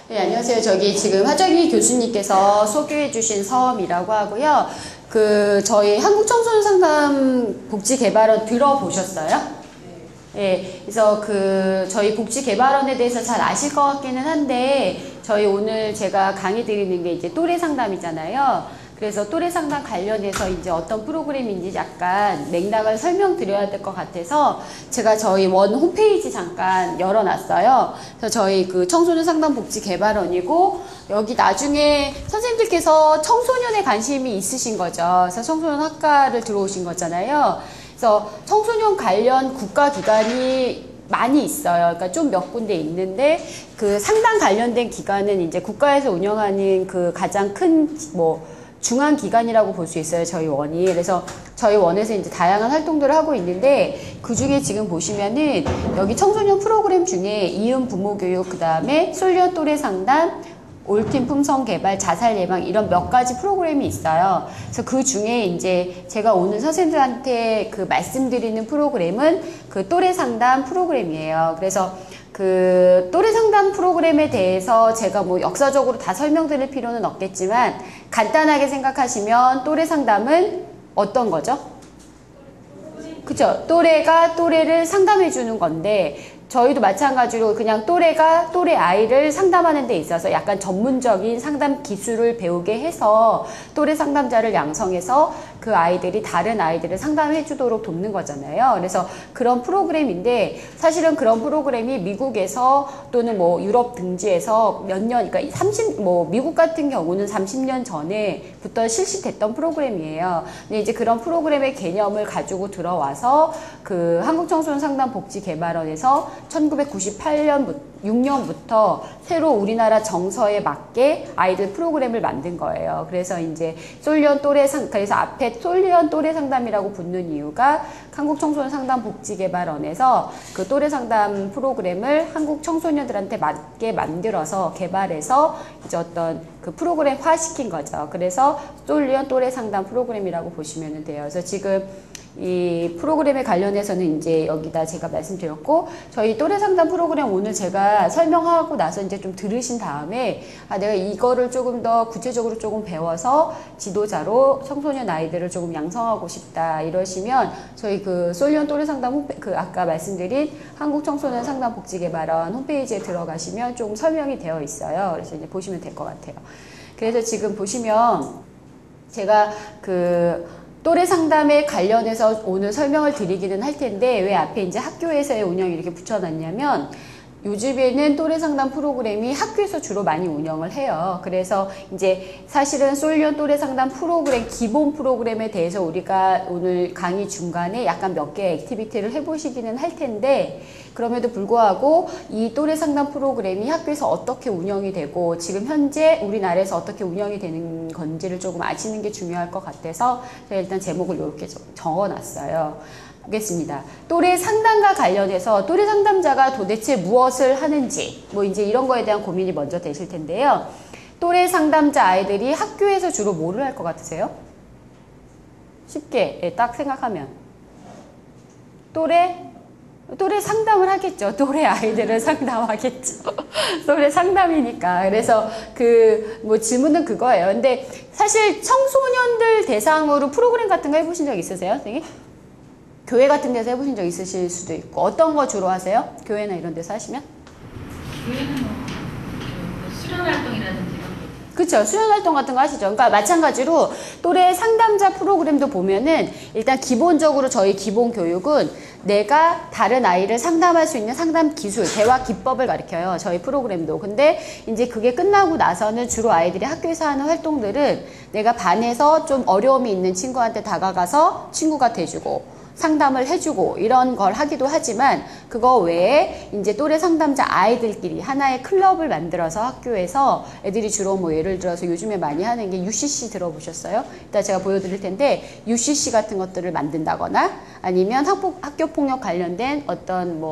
네, 안녕하세요. 저기 지금 하정희 교수님께서 소개해 주신 사업이라고 하고요. 저희 한국청소년상담복지개발원 들어보셨어요? 네. 그래서 저희 복지개발원에 대해서 잘 아실 것 같기는 한데, 저희 오늘 제가 강의 드리는 게 이제 또래 상담이잖아요. 그래서 또래 상담 관련해서 이제 어떤 프로그램인지 약간 맥락을 설명드려야 될 것 같아서 제가 저희 원 홈페이지 잠깐 열어놨어요. 그래서 저희 청소년 상담 복지 개발원이고, 여기 나중에 선생님들께서 청소년에 관심이 있으신 거죠. 그래서 청소년 학과를 들어오신 거잖아요. 그래서 청소년 관련 국가기관이 많이 있어요. 그러니까 좀 몇 군데 있는데, 상담 관련된 기관은 이제 국가에서 운영하는 가장 큰 중앙기관이라고 볼 수 있어요. 저희 원이. 그래서 저희 원에서 이제 다양한 활동들을 하고 있는데, 그 중에 지금 보시면은 여기 청소년 프로그램 중에 이음 부모교육, 그 다음에 솔리언 또래 상담, 올팀 품성 개발, 자살 예방, 이런 몇 가지 프로그램이 있어요. 그래서 그 중에 이제 제가 오늘 선생님들한테 말씀드리는 프로그램은 또래 상담 프로그램이에요. 그래서 또래 상담 프로그램에 대해서 제가 역사적으로 다 설명드릴 필요는 없겠지만, 간단하게 생각하시면 또래 상담은 어떤 거죠? 그쵸? 또래가 또래를 상담해 주는 건데, 저희도 마찬가지로 그냥 또래가 또래 아이를 상담하는 데 있어서 약간 전문적인 상담 기술을 배우게 해서 또래 상담자를 양성해서 그 아이들이 다른 아이들을 상담해 주도록 돕는 거잖아요. 그래서 그런 프로그램인데, 사실은 그런 프로그램이 미국에서 또는 유럽 등지에서 몇 년, 그러니까 미국 같은 경우는 30년 전에부터 실시됐던 프로그램이에요. 근데 이제 그런 프로그램의 개념을 가지고 들어와서 한국청소년상담복지개발원에서 1998년, 6년부터 새로 우리나라 정서에 맞게 아이들 프로그램을 만든 거예요. 그래서 이제 그래서 앞에 솔리언 또래 상담이라고 붙는 이유가 한국청소년상담복지개발원에서 또래 상담 프로그램을 한국 청소년들한테 맞게 만들어서 개발해서 이제 어떤 프로그램화 시킨 거죠. 그래서 솔리언 또래 상담 프로그램이라고 보시면 돼요. 그래서 지금 이 프로그램에 관련해서는 이제 여기다 제가 말씀드렸고, 저희 또래 상담 프로그램 오늘 제가 설명하고 나서 이제 좀 들으신 다음에, 내가 이거를 조금 더 구체적으로 조금 배워서 지도자로 청소년 아이들을 조금 양성하고 싶다 이러시면, 저희 솔리언 또래 상담 아까 말씀드린 한국청소년상담복지개발원 홈페이지에 들어가시면 조금 설명이 되어 있어요. 그래서 이제 보시면 될 것 같아요. 그래서 지금 보시면 제가 또래 상담에 관련해서 오늘 설명을 드리기는 할 텐데, 왜 앞에 이제 학교에서의 운영이 이렇게 붙여놨냐면, 요즘에는 또래 상담 프로그램이 학교에서 주로 많이 운영을 해요. 그래서 이제 사실은 솔리언 또래 상담 프로그램, 기본 프로그램에 대해서 우리가 오늘 강의 중간에 약간 몇 개의 액티비티를 해보시기는 할 텐데, 그럼에도 불구하고 이 또래 상담 프로그램이 학교에서 어떻게 운영이 되고 지금 현재 우리나라에서 어떻게 운영이 되는 건지를 조금 아시는 게 중요할 것 같아서 제가 일단 제목을 이렇게 적어놨어요. 보겠습니다. 또래 상담과 관련해서 또래 상담자가 도대체 무엇을 하는지 이제 이런 거에 대한 고민이 먼저 되실 텐데요. 또래 상담자 아이들이 학교에서 주로 뭐를 할 것 같으세요? 쉽게 딱 생각하면 또래 상담을 하겠죠. 또래 아이들을 상담하겠죠. 또래 상담이니까. 그래서 질문은 그거예요. 근데 사실 청소년들 대상으로 프로그램 같은 거 해보신 적 있으세요, 선생님? 교회 같은 데서 해보신 적 있으실 수도 있고. 어떤 거 주로 하세요? 교회나 이런 데서 하시면? 교회는 수련 활동이라든지. 그쵸. 수련활동 같은 거 하시죠. 그러니까 마찬가지로 또래 상담자 프로그램도 보면은 일단 기본적으로 저희 기본 교육은 내가 다른 아이를 상담할 수 있는 상담 기술, 대화 기법을 가르쳐요. 저희 프로그램도. 근데 이제 그게 끝나고 나서는 주로 아이들이 학교에서 하는 활동들은 내가 반에서 좀 어려움이 있는 친구한테 다가가서 친구가 돼주고 상담을 해주고 이런 걸 하기도 하지만, 그거 외에 이제 또래 상담자 아이들끼리 하나의 클럽을 만들어서 학교에서 애들이 주로 예를 들어서 요즘에 많이 하는 게 UCC 들어보셨어요? 이따 제가 보여드릴 텐데, UCC 같은 것들을 만든다거나 아니면 학교 폭력 관련된 어떤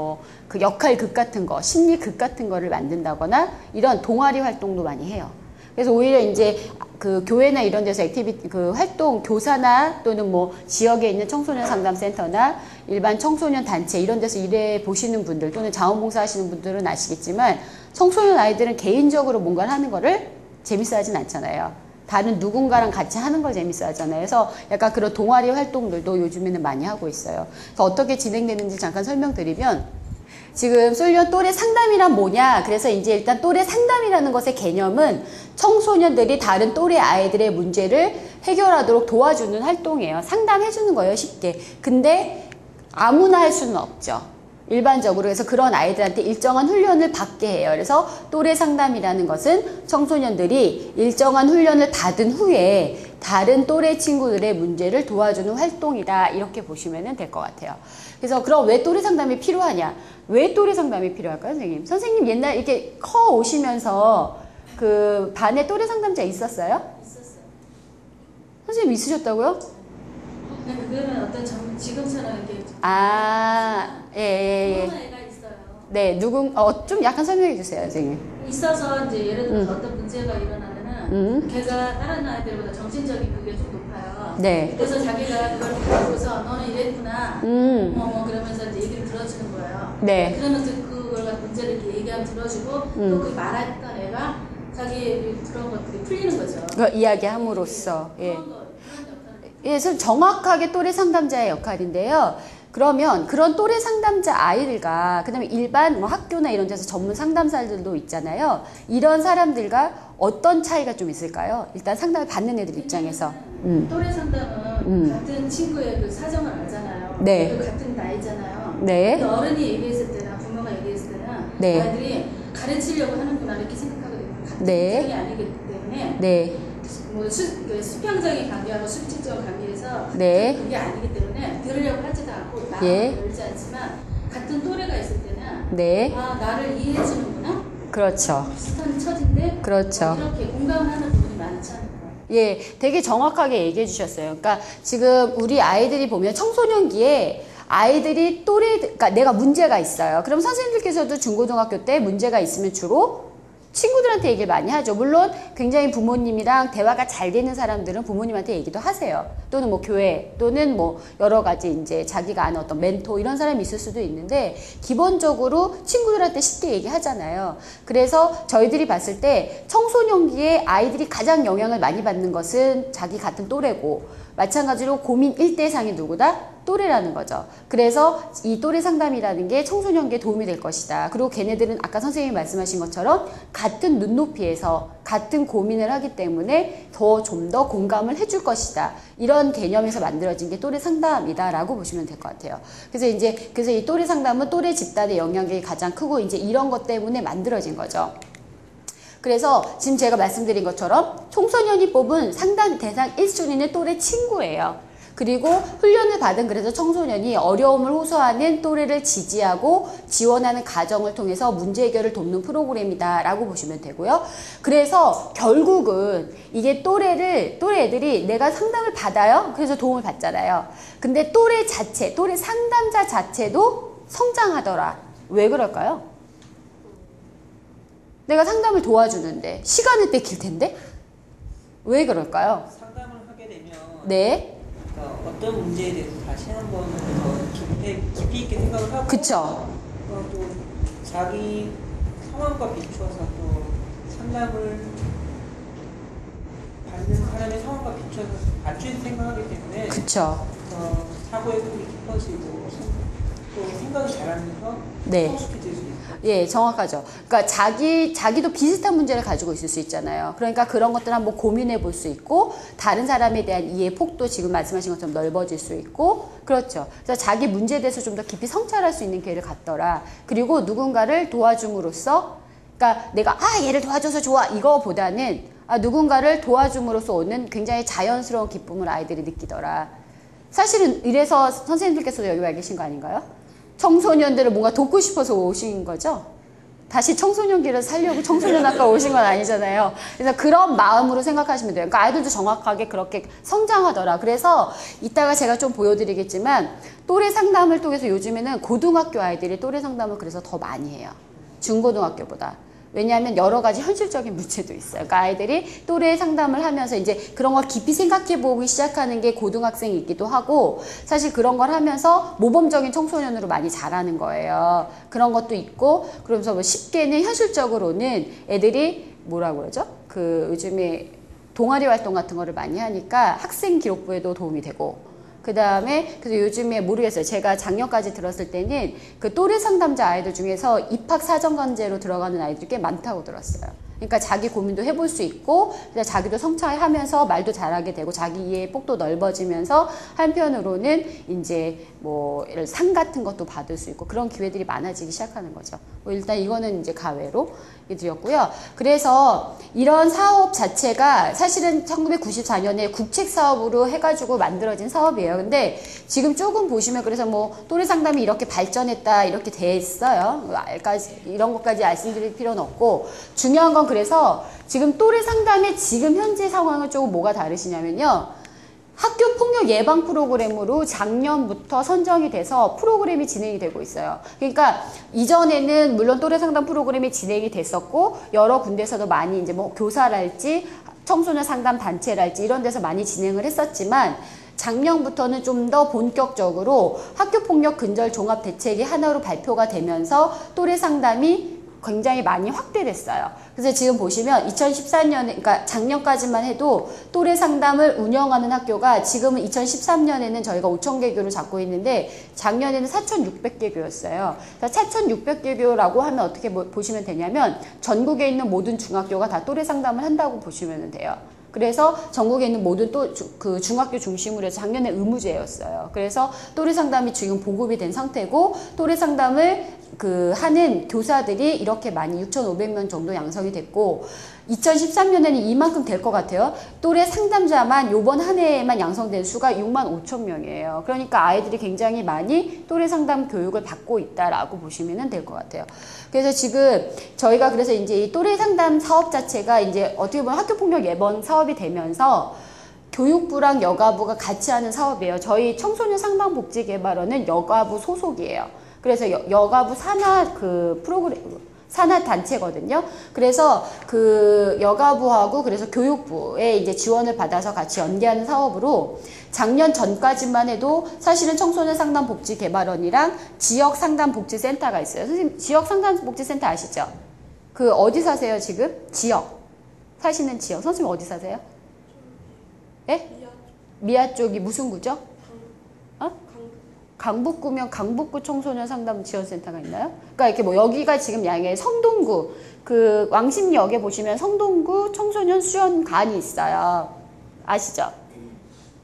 역할극 같은 거, 심리극 같은 거를 만든다거나 이런 동아리 활동도 많이 해요. 그래서 오히려 이제 그 교회나 이런 데서 액티비티 그 활동 교사나 또는 뭐 지역에 있는 청소년 상담센터나 일반 청소년 단체 이런 데서 일해 보시는 분들 또는 자원봉사 하시는 분들은 아시겠지만 청소년 아이들은 개인적으로 뭔가를 하는 거를 재밌어 하진 않잖아요. 다른 누군가랑 같이 하는 걸 재밌어 하잖아요. 그래서 약간 그런 동아리 활동들도 요즘에는 많이 하고 있어요. 그래서 어떻게 진행되는지 잠깐 설명드리면 지금 솔련 또래 상담이란 뭐냐? 그래서 이제 일단 또래 상담이라는 것의 개념은 청소년들이 다른 또래 아이들의 문제를 해결하도록 도와주는 활동이에요. 상담해주는 거예요, 쉽게. 근데 아무나 할 수는 없죠. 일반적으로. 그래서 그런 아이들한테 일정한 훈련을 받게 해요. 그래서 또래 상담이라는 것은 청소년들이 일정한 훈련을 받은 후에 다른 또래 친구들의 문제를 도와주는 활동이다. 이렇게 보시면 될 것 같아요. 그래서 그럼 왜 또래 상담이 필요하냐? 왜 또래 상담이 필요할까요, 선생님? 선생님 옛날 이렇게 커 오시면서 그 반에 또래 상담자 있었어요? 있었어요. 선생님 있으셨다고요? 근데 그거는 어떤 지금처럼 이렇게 예. 그런 애가 있어요. 네, 좀 약간 설명해 주세요, 선생님. 있어서 이제 예를 들어서 어떤 문제가 일어나면은 걔가 다른 아이들보다 정신적인 그게 좀 높아요. 네. 그래서 자기가 그걸 보고서 너는 이랬구나. 그러면서 이제 얘기를 들어주는 거예요. 네. 그러면서 그걸 갖고 문제를 이렇게 얘기하면 들어주고 또 그 말했던 애가 자기 그런 것들이 풀리는 거죠. 그 이야기함으로써. 예. 그런 역할을. 예, 그래서 정확하게 또래 상담자의 역할인데요. 그러면 그런 또래 상담자 아이들과 그다음에 일반 뭐 학교나 이런 데서 전문 상담사들도 있잖아요. 이런 사람들과 어떤 차이가 좀 있을까요? 일단 상담을 받는 애들 입장에서. 또래 상담은 같은 친구의 그 사정을 알잖아요. 네. 그 같은 나이잖아요. 네. 근데 어른이 얘기했을 때나 부모가 얘기했을 때는 네. 아이들이 가르치려고 하는구나 이렇게 생각하게 됩니다. 같은 네. 입장이 아니기 때문에 네. 뭐 수평적인 관계하고 수직적 관계에서 네. 그게 아니기 때문에 들으려고 하지도 않고 마음을 예. 열지 않지만 같은 또래가 있을 때는 네. 아 나를 이해해 주는구나 그렇죠. 비슷한 처지인데 그렇죠. 이렇게 공감하는 부분이 많지 않을까. 예, 되게 정확하게 얘기해 주셨어요. 그러니까 지금 우리 아이들이 보면 청소년기에 아이들이 그러니까 내가 문제가 있어요. 그럼 선생님들께서도 중고등학교 때 문제가 있으면 주로 친구들한테 얘기를 많이 하죠. 물론 굉장히 부모님이랑 대화가 잘 되는 사람들은 부모님한테 얘기도 하세요. 또는 뭐 교회 또는 뭐 여러 가지 이제 자기가 아는 어떤 멘토 이런 사람이 있을 수도 있는데 기본적으로 친구들한테 쉽게 얘기하잖아요. 그래서 저희들이 봤을 때 청소년기에 아이들이 가장 영향을 많이 받는 것은 자기 같은 또래고 마찬가지로 고민 1대상이 누구다? 또래라는 거죠. 그래서 이 또래 상담이라는 게 청소년기에 도움이 될 것이다. 그리고 걔네들은 아까 선생님이 말씀하신 것처럼 같은 눈높이에서 같은 고민을 하기 때문에 좀 더 공감을 해줄 것이다. 이런 개념에서 만들어진 게 또래 상담이다라고 보시면 될 것 같아요. 그래서 이 또래 상담은 또래 집단의 영향력이 가장 크고 이제 이런 것 때문에 만들어진 거죠. 그래서 지금 제가 말씀드린 것처럼 청소년이 뽑은 상담 대상 1순위는 또래 친구예요. 그리고 훈련을 받은 그래서 청소년이 어려움을 호소하는 또래를 지지하고 지원하는 과정을 통해서 문제 해결을 돕는 프로그램이다 라고 보시면 되고요. 그래서 결국은 이게 또래 애들이 내가 상담을 받아요. 그래서 도움을 받잖아요. 근데 또래 상담자 자체도 성장하더라. 왜 그럴까요? 내가 상담을 도와주는데 시간을 뺏길 텐데? 왜 그럴까요? 상담을 하게 되면 네. 어떤 문제에 대해서 다시 한번 더 깊이 있게 생각을 하고 그쵸. 또 자기 상황과 비추어서 또 상담을 받는 사람의 상황과 비추어서 맞추는 생각하기 때문에 그쵸. 사고의 폭이 깊어지고 또 생각이 잘하면서 네. 성숙해질 수 있어요. 예, 정확하죠. 그러니까 자기도 비슷한 문제를 가지고 있을 수 있잖아요. 그러니까 그런 것들 한번 고민해 볼 수 있고, 다른 사람에 대한 이해 폭도 지금 말씀하신 것처럼 넓어질 수 있고, 그렇죠. 그래서 자기 문제에 대해서 좀 더 깊이 성찰할 수 있는 기회를 갖더라. 그리고 누군가를 도와줌으로써, 그러니까 내가, 얘를 도와줘서 좋아. 이거보다는, 누군가를 도와줌으로써 오는 굉장히 자연스러운 기쁨을 아이들이 느끼더라. 사실은 이래서 선생님들께서도 여기 와 계신 거 아닌가요? 청소년들을 뭔가 돕고 싶어서 오신 거죠? 다시 청소년기를 살려고 청소년학과 오신 건 아니잖아요. 그래서 그런 마음으로 생각하시면 돼요. 그러니까 아이들도 정확하게 그렇게 성장하더라. 그래서 이따가 제가 좀 보여드리겠지만 또래 상담을 통해서 요즘에는 고등학교 아이들이 또래 상담을 그래서 더 많이 해요. 중고등학교보다. 왜냐하면 여러 가지 현실적인 문제도 있어요. 그러니까 아이들이 또래 상담을 하면서 이제 그런 걸 깊이 생각해 보기 시작하는 게 고등학생이기도 하고, 사실 그런 걸 하면서 모범적인 청소년으로 많이 자라는 거예요. 그런 것도 있고, 그러면서 뭐 쉽게는 현실적으로는 애들이 뭐라고 그러죠? 그 요즘에 동아리 활동 같은 거를 많이 하니까 학생 기록부에도 도움이 되고, 그 다음에 그래서 요즘에 모르겠어요. 제가 작년까지 들었을 때는 그 또래 상담자 아이들 중에서 입학 사정관제로 들어가는 아이들이 꽤 많다고 들었어요. 그러니까 자기 고민도 해볼 수 있고, 자기도 성찰하면서 말도 잘하게 되고, 자기 이해의 폭도 넓어지면서 한편으로는 이제 뭐 상 같은 것도 받을 수 있고, 그런 기회들이 많아지기 시작하는 거죠. 뭐 일단 이거는 이제 가외로 드렸고요. 그래서 이런 사업 자체가 사실은 1994년에 국책 사업으로 해가지고 만들어진 사업이에요. 근데 지금 조금 보시면, 그래서 뭐 또래 상담이 이렇게 발전했다 이렇게 됐어요. 이런 것까지 말씀드릴 필요는 없고, 중요한 건 그래서 지금 또래 상담의 지금 현재 상황은 조금 뭐가 다르시냐면요. 학교 폭력 예방 프로그램으로 작년부터 선정이 돼서 프로그램이 진행이 되고 있어요. 그러니까 이전에는 물론 또래 상담 프로그램이 진행이 됐었고, 여러 군데서도 많이 이제 뭐 교사랄지 청소년 상담 단체랄지 이런 데서 많이 진행을 했었지만, 작년부터는 좀 더 본격적으로 학교 폭력 근절 종합 대책이 하나로 발표가 되면서 또래 상담이 굉장히 많이 확대됐어요. 그래서 지금 보시면 2014년에, 그러니까 작년까지만 해도 또래 상담을 운영하는 학교가 지금은 2013년에는 저희가 5,000개 교를 잡고 있는데 작년에는 4,600개 교였어요. 그러니까 4,600개 교라고 하면 어떻게 보시면 되냐면 전국에 있는 모든 중학교가 다 또래 상담을 한다고 보시면 돼요. 그래서 전국에 있는 모든 그 중학교 중심으로 해서 작년에 의무제였어요. 그래서 또래 상담이 지금 보급이 된 상태고, 또래 상담을 하는 교사들이 이렇게 많이 6,500명 정도 양성이 됐고, 2013년에는 이만큼 될 것 같아요. 또래 상담자만 요번 한 해에만 양성된 수가 65,000명이에요. 그러니까 아이들이 굉장히 많이 또래 상담 교육을 받고 있다라고 보시면 될 것 같아요. 그래서 지금 저희가 그래서 이제 이 또래 상담 사업 자체가 이제 어떻게 보면 학교 폭력 예방 사업이 되면서 교육부랑 여가부가 같이 하는 사업이에요. 저희 청소년 상담복지개발원은 여가부 소속이에요. 그래서 여가부 산하 산하 단체거든요. 그래서 그 여가부하고 그래서 교육부에 이제 지원을 받아서 같이 연계하는 사업으로, 작년 전까지만 해도 사실은 청소년 상담복지개발원이랑 지역 상담복지센터가 있어요. 선생님, 지역 상담복지센터 아시죠? 그 어디 사세요 지금? 지역 사시는 지역. 선생님 어디 사세요? 예? 미아 쪽이 무슨 구죠? 강북구면 강북구 청소년 상담 지원센터가 있나요? 그러니까 이렇게 뭐 여기가 지금 양해 성동구, 그 왕십리역에 보시면 성동구 청소년 수련관이 있어요. 아시죠?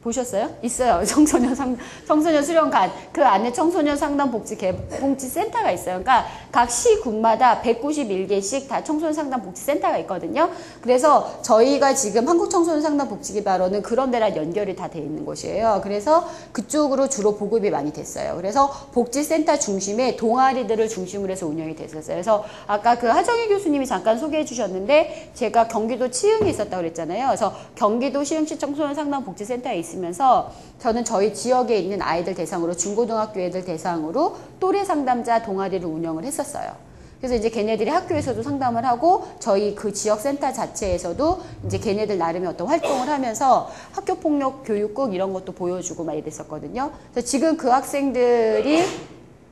보셨어요? 있어요. 청소년 수련관. 그 안에 청소년 상담 복지센터가 있어요. 그러니까 각 시군마다 191개씩 다 청소년 상담 복지센터가 있거든요. 그래서 저희가 지금 한국청소년 상담 복지개발원은 그런 데랑 연결이 다 돼 있는 곳이에요. 그래서 그쪽으로 주로 보급이 많이 됐어요. 그래서 복지센터 중심의 동아리들을 중심으로 해서 운영이 됐었어요. 그래서 아까 그 하정희 교수님이 잠깐 소개해 주셨는데, 제가 경기도 치흥에 있었다고 그랬잖아요. 그래서 경기도 시흥시 청소년 상담 복지센터에 있으면서 저는 저희 지역에 있는 아이들 대상으로, 중고등학교 애들 대상으로 또래 상담자 동아리를 운영을 했었어요. 그래서 이제 걔네들이 학교에서도 상담을 하고, 저희 그 지역 센터 자체에서도 이제 걔네들 나름의 어떤 활동을 하면서 학교폭력 교육국 이런 것도 보여주고 막 이랬었거든요. 그래서 지금 그 학생들이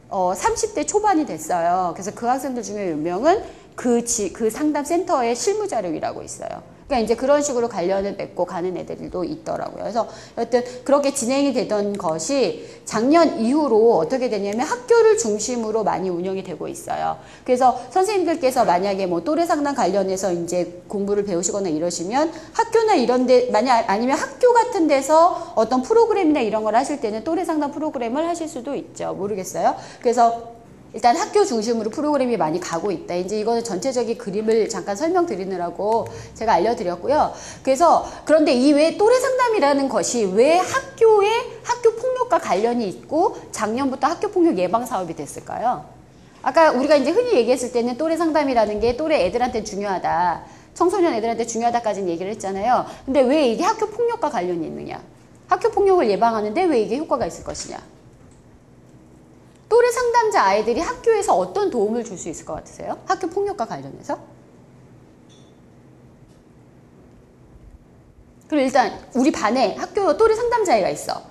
30대 초반이 됐어요. 그래서 그 학생들 중에 몇 명은 그 상담센터의 실무자로 일하고 있어요. 그러니까 이제 그런 식으로 관련을 맺고 가는 애들도 있더라고요. 그래서 여튼 그렇게 진행이 되던 것이 작년 이후로 어떻게 되냐면 학교를 중심으로 많이 운영이 되고 있어요. 그래서 선생님들께서 만약에 뭐 또래 상담 관련해서 이제 공부를 배우시거나 이러시면 학교나 이런 데, 아니면 학교 같은 데서 어떤 프로그램이나 이런 걸 하실 때는 또래 상담 프로그램을 하실 수도 있죠. 모르겠어요. 그래서 일단 학교 중심으로 프로그램이 많이 가고 있다. 이제 이거는 전체적인 그림을 잠깐 설명드리느라고 제가 알려드렸고요. 그래서 그런데 이 외에 또래 상담이라는 것이 왜 학교 폭력과 관련이 있고 작년부터 학교 폭력 예방 사업이 됐을까요? 아까 우리가 이제 흔히 얘기했을 때는 또래 상담이라는 게 또래 애들한테 중요하다, 청소년 애들한테 중요하다까지는 얘기를 했잖아요. 근데 왜 이게 학교 폭력과 관련이 있느냐? 학교 폭력을 예방하는데 왜 이게 효과가 있을 것이냐? 또래 상담자 아이들이 학교에서 어떤 도움을 줄 수 있을 것 같으세요? 학교 폭력과 관련해서? 그럼 일단 우리 반에 학교 또래 상담자애가 있어.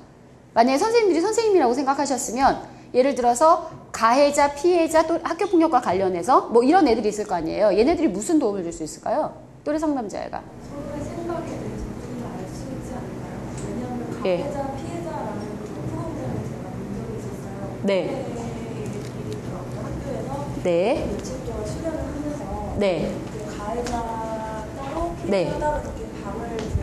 만약에 선생님들이 선생님이라고 생각하셨으면 예를 들어서 가해자, 피해자, 또 학교폭력과 관련해서 뭐 이런 애들이 있을 거 아니에요. 얘네들이 무슨 도움을 줄 수 있을까요? 또래 상담자애가. 서로의 생각에 대해서 우리가 알 수 있지 않을까요? 왜냐하면 예. 가해자, 피해자라는 그 프로그램을 제가 본 적이 있었어요. 네. 일이 있더라고요. 학교에서 네. 며칠 동안 수련을 하면서 네. 이제 가해자 따로, 피해자 네. 따로 이렇게 방을 이제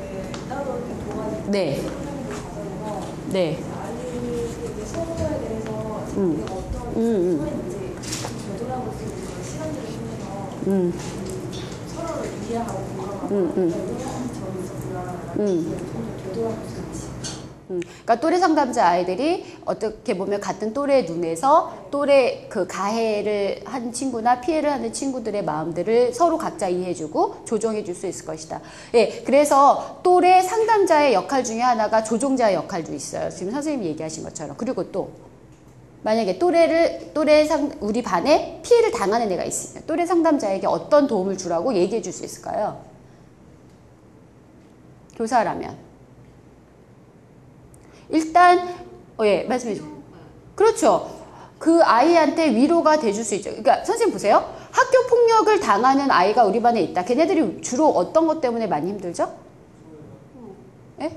따로 이렇게 도와주고 네. 수련하는 과정에서 네. 이제 아이들이 이제 서로에 대해서 자기가 어떤 상황인지 되돌아볼 수 있는 시간들을 통해서 서로를 이해하고 공감하고 이런 점이 있었구나라는 걸 되돌아볼 수 있지. 그러니까 또래 상담자 아이들이 어떻게 보면 같은 또래의 눈에서 또래 그 가해를 한 친구나 피해를 하는 친구들의 마음들을 서로 각자 이해해주고 조정해줄 수 있을 것이다. 예, 그래서 또래 상담자의 역할 중에 하나가 조종자의 역할도 있어요. 지금 선생님이 얘기하신 것처럼. 그리고 또 만약에 우리 반에 피해를 당하는 애가 있으면 또래 상담자에게 어떤 도움을 주라고 얘기해 줄 수 있을까요? 교사라면. 일단, 예, 말씀해 주세요. 그렇죠. 그 아이한테 위로가 돼줄 수 있죠. 그러니까 선생님 보세요. 학교 폭력을 당하는 아이가 우리 반에 있다. 걔네들이 주로 어떤 것 때문에 많이 힘들죠? 예?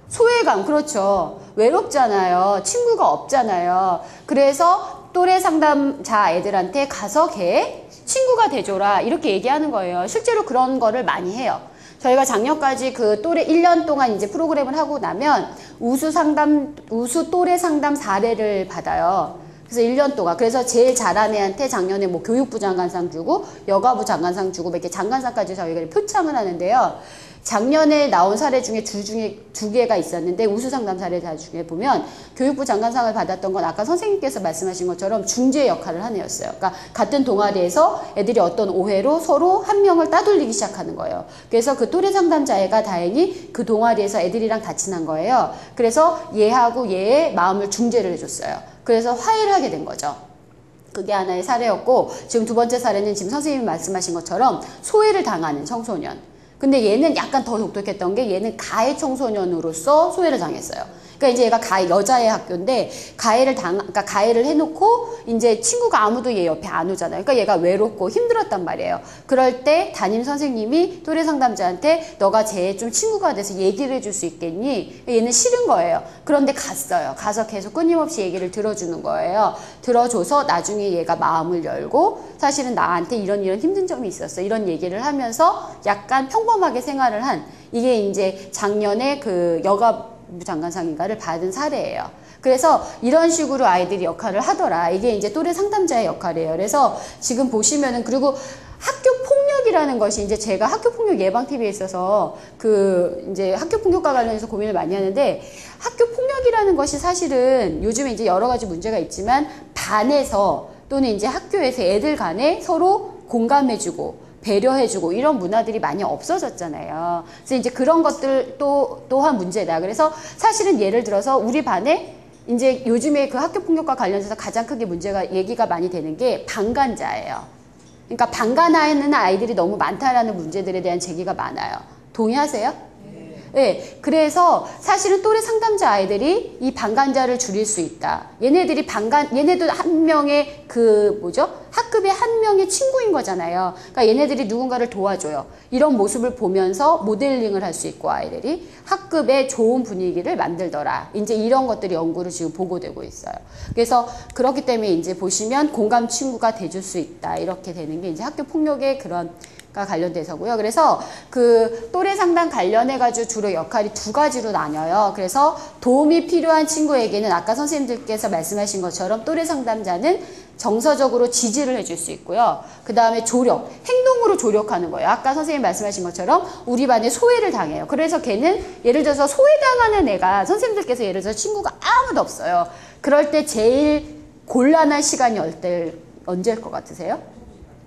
소외감, 그렇죠. 외롭잖아요. 친구가 없잖아요. 그래서 또래 상담자 애들한테 가서 걔 친구가 돼줘라. 이렇게 얘기하는 거예요. 실제로 그런 거를 많이 해요. 저희가 작년까지 그 또래 1년 동안 이제 프로그램을 하고 나면 우수 또래 상담 사례를 받아요. 그래서 1년 동안. 그래서 제일 잘한 애한테 작년에 뭐 교육부 장관상 주고 여가부 장관상 주고 이렇게 장관상까지 저희가 표창을 하는데요. 작년에 나온 사례 중에 두 개가 있었는데 우수 상담 사례 중에 보면 교육부 장관상을 받았던 건 아까 선생님께서 말씀하신 것처럼 중재 역할을 한 애였어요. 그러니까 같은 동아리에서 애들이 어떤 오해로 서로 한 명을 따돌리기 시작하는 거예요. 그래서 그 또래 상담자애가 다행히 그 동아리에서 애들이랑 같이 난 거예요. 그래서 얘하고 얘의 마음을 중재를 해줬어요. 그래서 화해를 하게 된 거죠. 그게 하나의 사례였고 지금 두 번째 사례는 지금 선생님이 말씀하신 것처럼 소외를 당하는 청소년. 근데 얘는 약간 더 독특했던 게 얘는 가해 청소년으로서 소외를 당했어요. 그러니까 이제 얘가 여자의 학교인데 그러니까 가해를 해놓고 이제 친구가 아무도 얘 옆에 안 오잖아요. 그러니까 얘가 외롭고 힘들었단 말이에요. 그럴 때 담임 선생님이 또래 상담자한테 너가 쟤 좀 친구가 돼서 얘기를 해줄 수 있겠니? 얘는 싫은 거예요. 그런데 갔어요. 가서 계속 끊임없이 얘기를 들어주는 거예요. 들어줘서 나중에 얘가 마음을 열고 사실은 나한테 이런 힘든 점이 있었어. 이런 얘기를 하면서 약간 평범하게 생활을 한 이게 이제 작년에 그 여가부 장관상인가를 받은 사례예요. 그래서 이런 식으로 아이들이 역할을 하더라. 이게 이제 또래 상담자의 역할이에요. 그래서 지금 보시면은 그리고 학교 폭력이라는 것이 이제 제가 학교 폭력 예방 TV에 있어서 그 이제 학교 폭력과 관련해서 고민을 많이 하는데 학교 폭력이라는 것이 사실은 요즘에 이제 여러 가지 문제가 있지만 반에서 또는 이제 학교에서 애들 간에 서로 공감해주고 배려해주고 이런 문화들이 많이 없어졌잖아요. 그래서 이제 그런 것들 또한 문제다. 그래서 사실은 예를 들어서 우리 반에 이제 요즘에 그 학교 폭력과 관련해서 가장 크게 얘기가 많이 되는 게 방관자예요. 그러니까 방관하는 아이들이 너무 많다라는 문제들에 대한 제기가 많아요. 동의하세요? 네, 그래서 사실은 또래 상담자 아이들이 이 방관자를 줄일 수 있다. 얘네도 한 명의 학급의 한 명의 친구인 거잖아요. 그러니까 얘네들이 누군가를 도와줘요. 이런 모습을 보면서 모델링을 할 수 있고 아이들이 학급에 좋은 분위기를 만들더라. 이제 이런 것들이 연구로 지금 보고되고 있어요. 그래서 그렇기 때문에 이제 보시면 공감 친구가 돼줄 수 있다. 이렇게 되는 게 이제 학교 폭력의 그런 관련돼서고요. 그래서 그 또래 상담 관련해가지고 주로 역할이 두 가지로 나뉘어요. 그래서 도움이 필요한 친구에게는 아까 선생님들께서 말씀하신 것처럼 또래 상담자는 정서적으로 지지를 해줄 수 있고요. 그 다음에 행동으로 조력하는 거예요. 아까 선생님 말씀하신 것처럼 우리 반에 소외를 당해요. 그래서 걔는 예를 들어서 소외당하는 애가 선생님들께서 예를 들어서 친구가 아무도 없어요. 그럴 때 제일 곤란한 시간이 언제일 것 같으세요?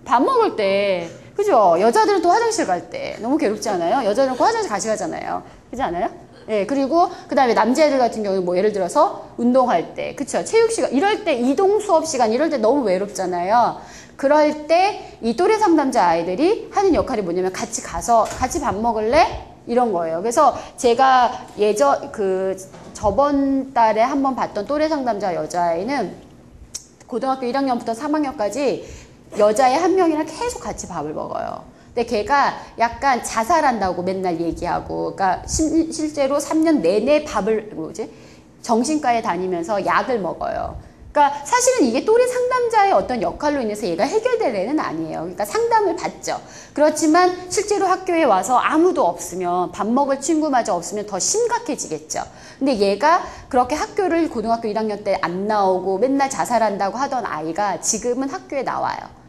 밥 먹을 때. 그죠? 여자들은 또 화장실 갈 때 너무 괴롭지 않아요? 여자들은 꼭 화장실 같이 가잖아요. 그렇지 않아요? 네, 그리고 그 다음에 남자애들 같은 경우는 뭐 예를 들어서 운동할 때, 그쵸? 체육 시간, 이럴 때 이동 수업 시간 이럴 때 너무 외롭잖아요. 그럴 때 이 또래 상담자 아이들이 하는 역할이 뭐냐면 같이 가서 같이 밥 먹을래? 이런 거예요. 그래서 제가 저번 달에 한번 봤던 또래 상담자 여자아이는 고등학교 1학년부터 3학년까지 여자애 한 명이랑 계속 같이 밥을 먹어요. 근데 걔가 약간 자살한다고 맨날 얘기하고, 그러니까 실제로 3년 내내 정신과에 다니면서 약을 먹어요. 그러니까 사실은 이게 또래 상담자의 어떤 역할로 인해서 얘가 해결될 애는 아니에요. 그러니까 상담을 받죠. 그렇지만 실제로 학교에 와서 아무도 없으면, 밥 먹을 친구마저 없으면 더 심각해지겠죠. 근데 얘가 그렇게 학교를 고등학교 1학년 때 안 나오고 맨날 자살한다고 하던 아이가 지금은 학교에 나와요.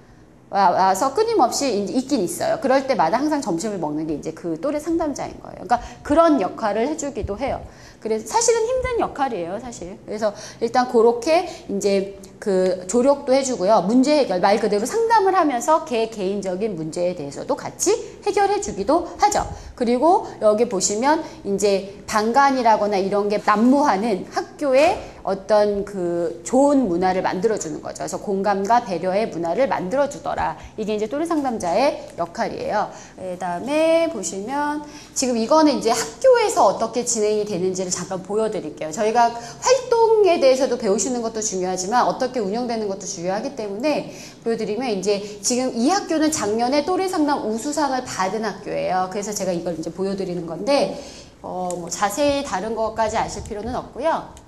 와서 끊임없이 이제 있긴 있어요. 그럴 때마다 항상 점심을 먹는 게 이제 그 또래 상담자인 거예요. 그러니까 그런 역할을 해주기도 해요. 그래서 사실은 힘든 역할이에요, 사실. 그래서 일단 그렇게 이제 그 조력도 해주고요. 문제 해결, 말 그대로 상담을 하면서 개인적인 문제에 대해서도 같이 해결해 주기도 하죠. 그리고 여기 보시면 이제 방관이라거나 이런 게 난무하는 학교에 어떤 그 좋은 문화를 만들어주는 거죠. 그래서 공감과 배려의 문화를 만들어주더라. 이게 이제 또래 상담자의 역할이에요. 그 다음에 보시면 지금 이거는 이제 학교에서 어떻게 진행이 되는지를 잠깐 보여드릴게요. 저희가 활동에 대해서도 배우시는 것도 중요하지만 어떻게 운영되는 것도 중요하기 때문에 보여드리면 이제 지금 이 학교는 작년에 또래 상담 우수상을 받은 학교예요. 그래서 제가 이걸 이제 보여드리는 건데 뭐 자세히 다른 것까지 아실 필요는 없고요.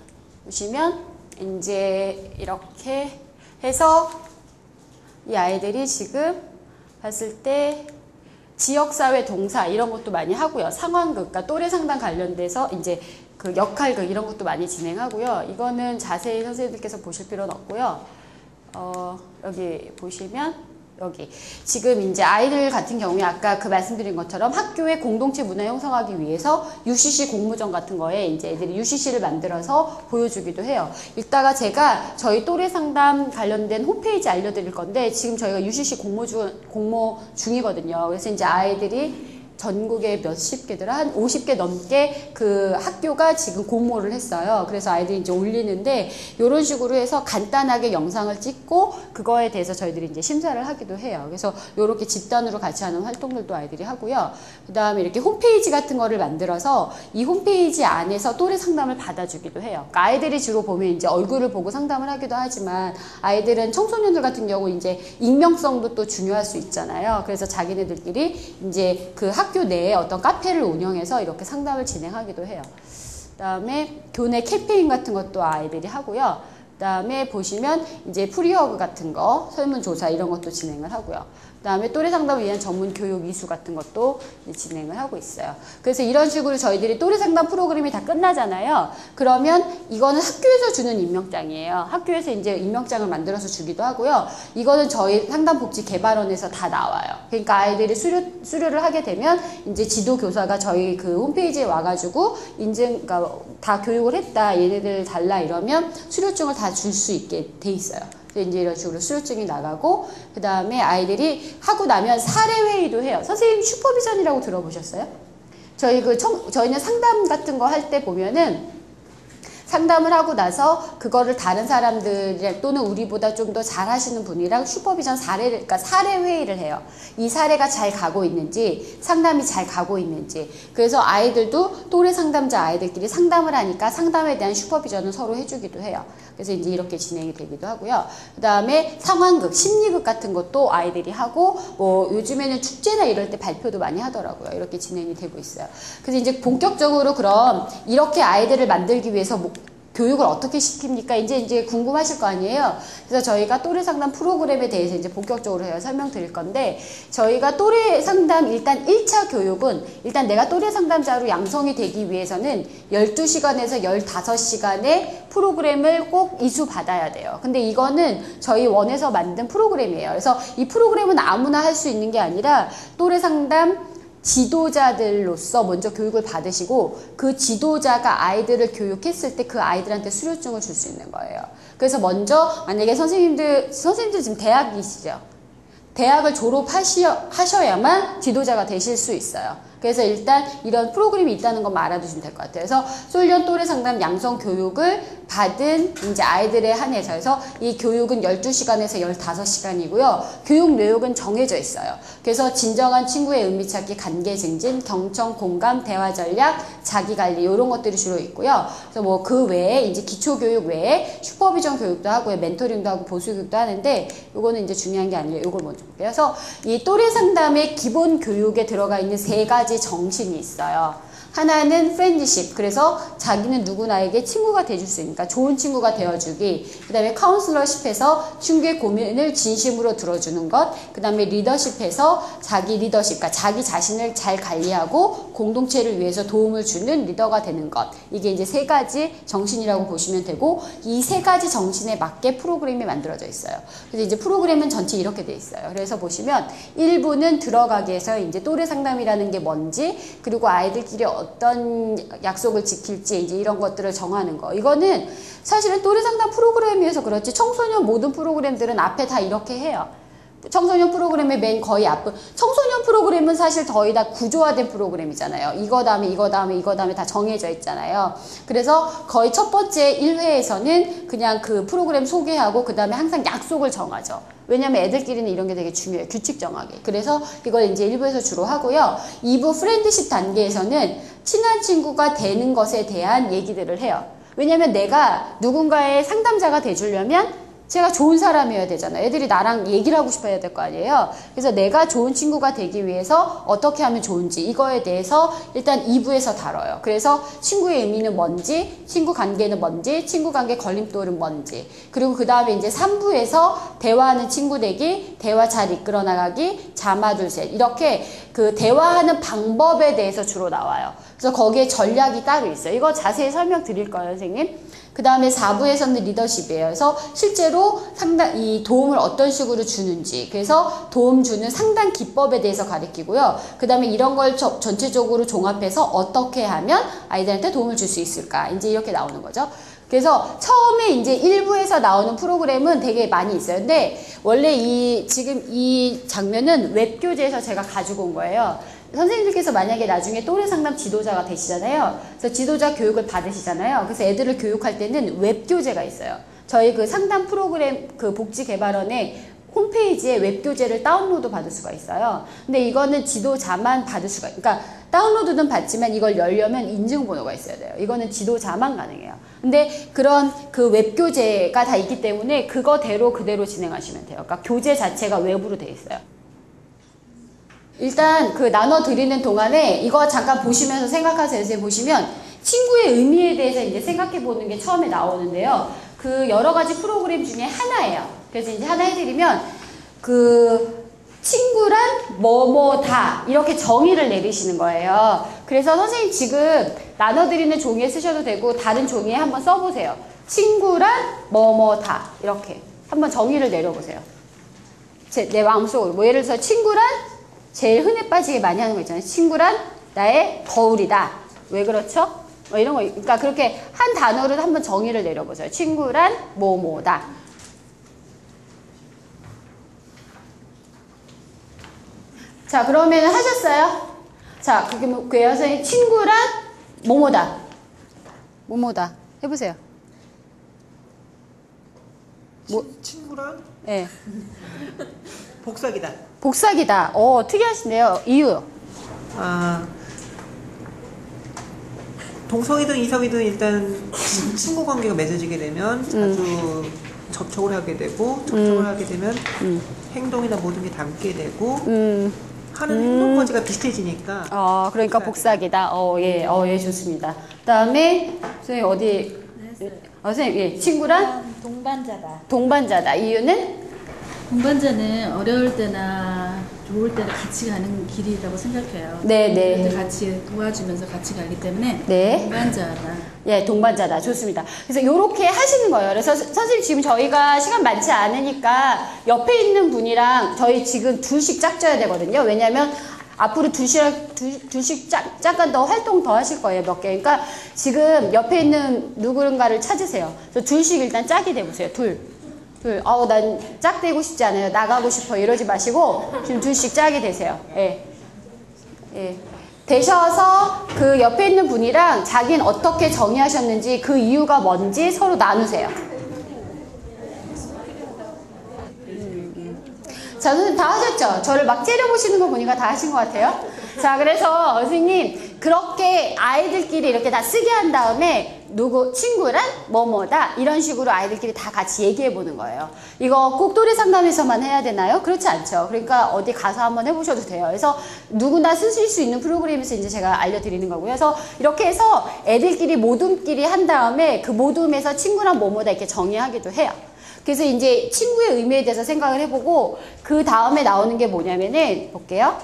보시면 이제 이렇게 해서 이 아이들이 지금 봤을 때 지역사회 동사 이런 것도 많이 하고요. 상황극, 그러니까 또래 상담 관련돼서 이제 그 역할극 이런 것도 많이 진행하고요. 이거는 자세히 선생님들께서 보실 필요는 없고요. 여기 보시면 여기 지금 이제 아이들 같은 경우에 아까 그 말씀드린 것처럼 학교의 공동체 문화 형성하기 위해서 UCC 공모전 같은 거에 이제 애들이 UCC를 만들어서 보여주기도 해요. 이따가 제가 저희 또래 상담 관련된 홈페이지 알려드릴 건데 지금 저희가 UCC 공모 중이거든요. 그래서 이제 아이들이 전국에 몇십 개더라? 한 50개 넘게 그 학교가 지금 공모를 했어요. 그래서 아이들이 이제 올리는데 이런 식으로 해서 간단하게 영상을 찍고 그거에 대해서 저희들이 이제 심사를 하기도 해요. 그래서 이렇게 집단으로 같이 하는 활동들도 아이들이 하고요. 그 다음에 이렇게 홈페이지 같은 거를 만들어서 이 홈페이지 안에서 또래 상담을 받아주기도 해요. 그러니까 아이들이 주로 보면 이제 얼굴을 보고 상담을 하기도 하지만 아이들은 청소년들 같은 경우 이제 익명성도 또 중요할 수 있잖아요. 그래서 자기네들끼리 이제 그 학교 내에 어떤 카페를 운영해서 이렇게 상담을 진행하기도 해요. 그 다음에 교내 캠페인 같은 것도 아이들이 하고요. 그 다음에 보시면 이제 프리허그 같은 거, 설문조사 이런 것도 진행을 하고요. 그 다음에 또래 상담을 위한 전문 교육 이수 같은 것도 진행을 하고 있어요. 그래서 이런 식으로 저희들이 또래 상담 프로그램이 다 끝나잖아요. 그러면 이거는 학교에서 주는 임명장이에요. 학교에서 이제 임명장을 만들어서 주기도 하고요. 이거는 저희 상담복지개발원에서 다 나와요. 그러니까 아이들이 수료를 하게 되면 이제 지도교사가 저희 그 홈페이지에 와가지고 그러니까 다 교육을 했다, 얘네들 달라 이러면 수료증을 다 줄 수 있게 돼 있어요. 이제 이런 식으로 수료증이 나가고 그 다음에 아이들이 하고 나면 사례회의도 해요. 선생님 슈퍼비전이라고 들어보셨어요? 저희는 상담 같은 거 할 때 보면은 상담을 하고 나서 그거를 다른 사람들 또는 우리보다 좀 더 잘하시는 분이랑 슈퍼비전 그러니까 사례 회의를 해요. 이 사례가 잘 가고 있는지, 상담이 잘 가고 있는지. 그래서 아이들도 또래 상담자 아이들끼리 상담을 하니까 상담에 대한 슈퍼비전을 서로 해주기도 해요. 그래서 이제 이렇게 진행이 되기도 하고요. 그 다음에 상황극, 심리극 같은 것도 아이들이 하고 뭐 요즘에는 축제나 이럴 때 발표도 많이 하더라고요. 이렇게 진행이 되고 있어요. 그래서 이제 본격적으로 그럼 이렇게 아이들을 만들기 위해서 교육을 어떻게 시킵니까? 이제 궁금하실 거 아니에요? 그래서 저희가 또래 상담 프로그램에 대해서 이제 본격적으로 설명드릴 건데, 저희가 또래 상담 일단 1차 교육은 일단 내가 또래 상담자로 양성이 되기 위해서는 12시간에서 15시간의 프로그램을 꼭 이수받아야 돼요. 근데 이거는 저희 원에서 만든 프로그램이에요. 그래서 이 프로그램은 아무나 할 수 있는 게 아니라 또래 상담 지도자들로서 먼저 교육을 받으시고 그 지도자가 아이들을 교육했을 때 그 아이들한테 수료증을 줄 수 있는 거예요. 그래서 먼저 만약에 선생님들 지금 대학이시죠? 대학을 졸업하셔야만 지도자가 되실 수 있어요. 그래서 일단 이런 프로그램이 있다는 것만 알아두시면 될 것 같아요. 그래서 솔련 또래 상담 양성 교육을 받은 이제 아이들에 한해서 해서 이 교육은 12시간에서 15시간이고요. 교육 내용은 정해져 있어요. 그래서 진정한 친구의 의미 찾기, 관계 증진, 경청, 공감, 대화 전략, 자기 관리 이런 것들이 주로 있고요. 그래서 뭐 그 외에 이제 기초 교육 외에 슈퍼비전 교육도 하고요. 멘토링도 하고 보수 교육도 하는데 요거는 이제 중요한 게 아니에요. 요걸 먼저 볼게요. 그래서 이 또래 상담의 기본 교육에 들어가 있는 3가지 정신이 있어요. 하나는 프렌드십, 그래서 자기는 누구나에게 친구가 돼줄 수 있으니까 좋은 친구가 되어주기. 그 다음에 카운슬러십에서 친구의 고민을 진심으로 들어주는 것. 그 다음에 리더십에서 자기 리더십, 그러니까 자기 자신을 잘 관리하고 공동체를 위해서 도움을 주는 리더가 되는 것. 이게 이제 3가지 정신이라고 보시면 되고, 이 3가지 정신에 맞게 프로그램이 만들어져 있어요. 그래서 이제 프로그램은 전체 이렇게 돼 있어요. 그래서 보시면 1부는 들어가기 위해서 이제 또래 상담이라는 게 뭔지, 그리고 아이들끼리 어떤 약속을 지킬지 이제 이런 것들을 정하는 거. 이거는 사실은 또래 상담 프로그램이어서 그렇지 청소년 모든 프로그램들은 앞에 다 이렇게 해요. 청소년 프로그램의 맨 거의 앞 청소년 프로그램은 사실 거의 다 구조화된 프로그램이잖아요. 이거 다음에 이거 다음에 이거 다음에 다 정해져 있잖아요. 그래서 거의 첫 번째 1회에서는 그냥 그 프로그램 소개하고 그 다음에 항상 약속을 정하죠. 왜냐면 애들끼리는 이런 게 되게 중요해요. 규칙 정하기. 그래서 이걸 이제 1부에서 주로 하고요. 2부 프렌드십 단계에서는 친한 친구가 되는 것에 대한 얘기들을 해요. 왜냐면 내가 누군가의 상담자가 돼주려면 제가 좋은 사람이어야 되잖아요. 애들이 나랑 얘기를 하고 싶어야 될 거 아니에요. 그래서 내가 좋은 친구가 되기 위해서 어떻게 하면 좋은지 이거에 대해서 일단 2부에서 다뤄요. 그래서 친구의 의미는 뭔지, 친구 관계는 뭔지, 친구 관계 걸림돌은 뭔지, 그리고 그 다음에 이제 3부에서 대화하는 친구 되기, 대화 잘 이끌어 나가기, 자마 둘 셋 이렇게 그 대화하는 방법에 대해서 주로 나와요. 그래서 거기에 전략이 따로 있어요. 이거 자세히 설명드릴 거예요, 선생님. 그 다음에 4부에서는 리더십이에요. 그래서 실제로 이 도움을 어떤 식으로 주는지, 그래서 도움 주는 상담 기법에 대해서 가르치고요. 그 다음에 이런 걸 전체적으로 종합해서 어떻게 하면 아이들한테 도움을 줄 수 있을까, 이제 이렇게 나오는 거죠. 그래서 처음에 이제 1부에서 나오는 프로그램은 되게 많이 있어요. 근데 원래 지금 이 장면은 웹교재에서 제가 가지고 온 거예요. 선생님들께서 만약에 나중에 또래 상담 지도자가 되시잖아요. 그래서 지도자 교육을 받으시잖아요. 그래서 애들을 교육할 때는 웹교재가 있어요. 저희 그 상담 프로그램 그 복지개발원의 홈페이지에 웹교재를 다운로드 받을 수가 있어요. 근데 이거는 지도자만 받을 수가, 그러니까 다운로드는 받지만 이걸 열려면 인증번호가 있어야 돼요. 이거는 지도자만 가능해요. 근데 그런 그 웹교재가 다 있기 때문에 그거대로 그대로 진행하시면 돼요. 그러니까 교재 자체가 웹으로 돼 있어요. 일단 그 나눠드리는 동안에 이거 잠깐 보시면서 생각하세요. 이제 보시면 친구의 의미에 대해서 이제 생각해 보는 게 처음에 나오는데요. 그 여러 가지 프로그램 중에 하나예요. 그래서 이제 하나 해드리면 그 친구란 뭐뭐다 이렇게 정의를 내리시는 거예요. 그래서 선생님 지금 나눠드리는 종이에 쓰셔도 되고 다른 종이에 한번 써보세요. 친구란 뭐뭐다 이렇게 한번 정의를 내려보세요. 내 마음속으로 뭐 예를 들어서 친구란 제일 흔해 빠지게 많이 하는 거 있잖아요. 친구란 나의 거울이다. 왜 그렇죠? 뭐 이런 거. 그러니까 그렇게 한 단어를 한번 정의를 내려보세요. 친구란 뭐뭐다. 자, 그러면 하셨어요? 자, 그게 뭐예요? 선생님 친구란 뭐뭐다. 뭐뭐다. 해보세요. 친구랑 네. 복사기다. 복사기다. 특이하신데요. 이유. 동성이든 이성이든 일단 친구 관계가 맺어지게 되면 자주 접촉을 하게 되고 접촉을 하게 되면 행동이나 모든 게 닮게 되고 하는 행동까지가 비슷해지니까. 그러니까 복사기다. 예, 좋습니다. 그다음에 선생님 어디? 선생님, 예, 친구란 동반자다. 이유는? 동반자는 어려울 때나 좋을 때나 같이 가는 길이라고 생각해요. 네. 같이 도와주면서 같이 가기 때문에 네. 동반자다. 예, 동반자다. 좋습니다. 그래서 요렇게 하시는 거예요. 그래서 선생님 지금 저희가 시간 많지 않으니까 옆에 있는 분이랑 저희 지금 둘씩 짝져야 되거든요. 왜냐면 앞으로 둘씩 잠깐 더 활동 더 하실 거예요. 몇 개. 그러니까 지금 옆에 있는 누군가를 찾으세요. 그래서 둘씩 일단 짝이 돼보세요. 난 짝되고 싶지 않아요. 나가고 싶어. 이러지 마시고 지금 둘씩 짝이 되세요. 예. 되셔서 그 옆에 있는 분이랑 자기는 어떻게 정의하셨는지 그 이유가 뭔지 서로 나누세요. 자, 선생님 다 하셨죠? 저를 막 째려보시는 거 보니까 다 하신 것 같아요. 자, 그래서 선생님 그렇게 아이들끼리 이렇게 다 쓰게 한 다음에 누구 친구란 뭐뭐다 이런 식으로 아이들끼리 다 같이 얘기해 보는 거예요. 이거 꼭 또래 상담에서만 해야 되나요? 그렇지 않죠. 그러니까 어디 가서 한번 해보셔도 돼요. 그래서 누구나 쓰실 수 있는 프로그램에서 이제 제가 알려드리는 거고요. 그래서 이렇게 해서 애들끼리 모둠끼리 한 다음에 그 모둠에서 친구란 뭐뭐다 이렇게 정의하기도 해요. 그래서 이제 친구의 의미에 대해서 생각을 해보고 그 다음에 나오는 게 뭐냐면은 볼게요.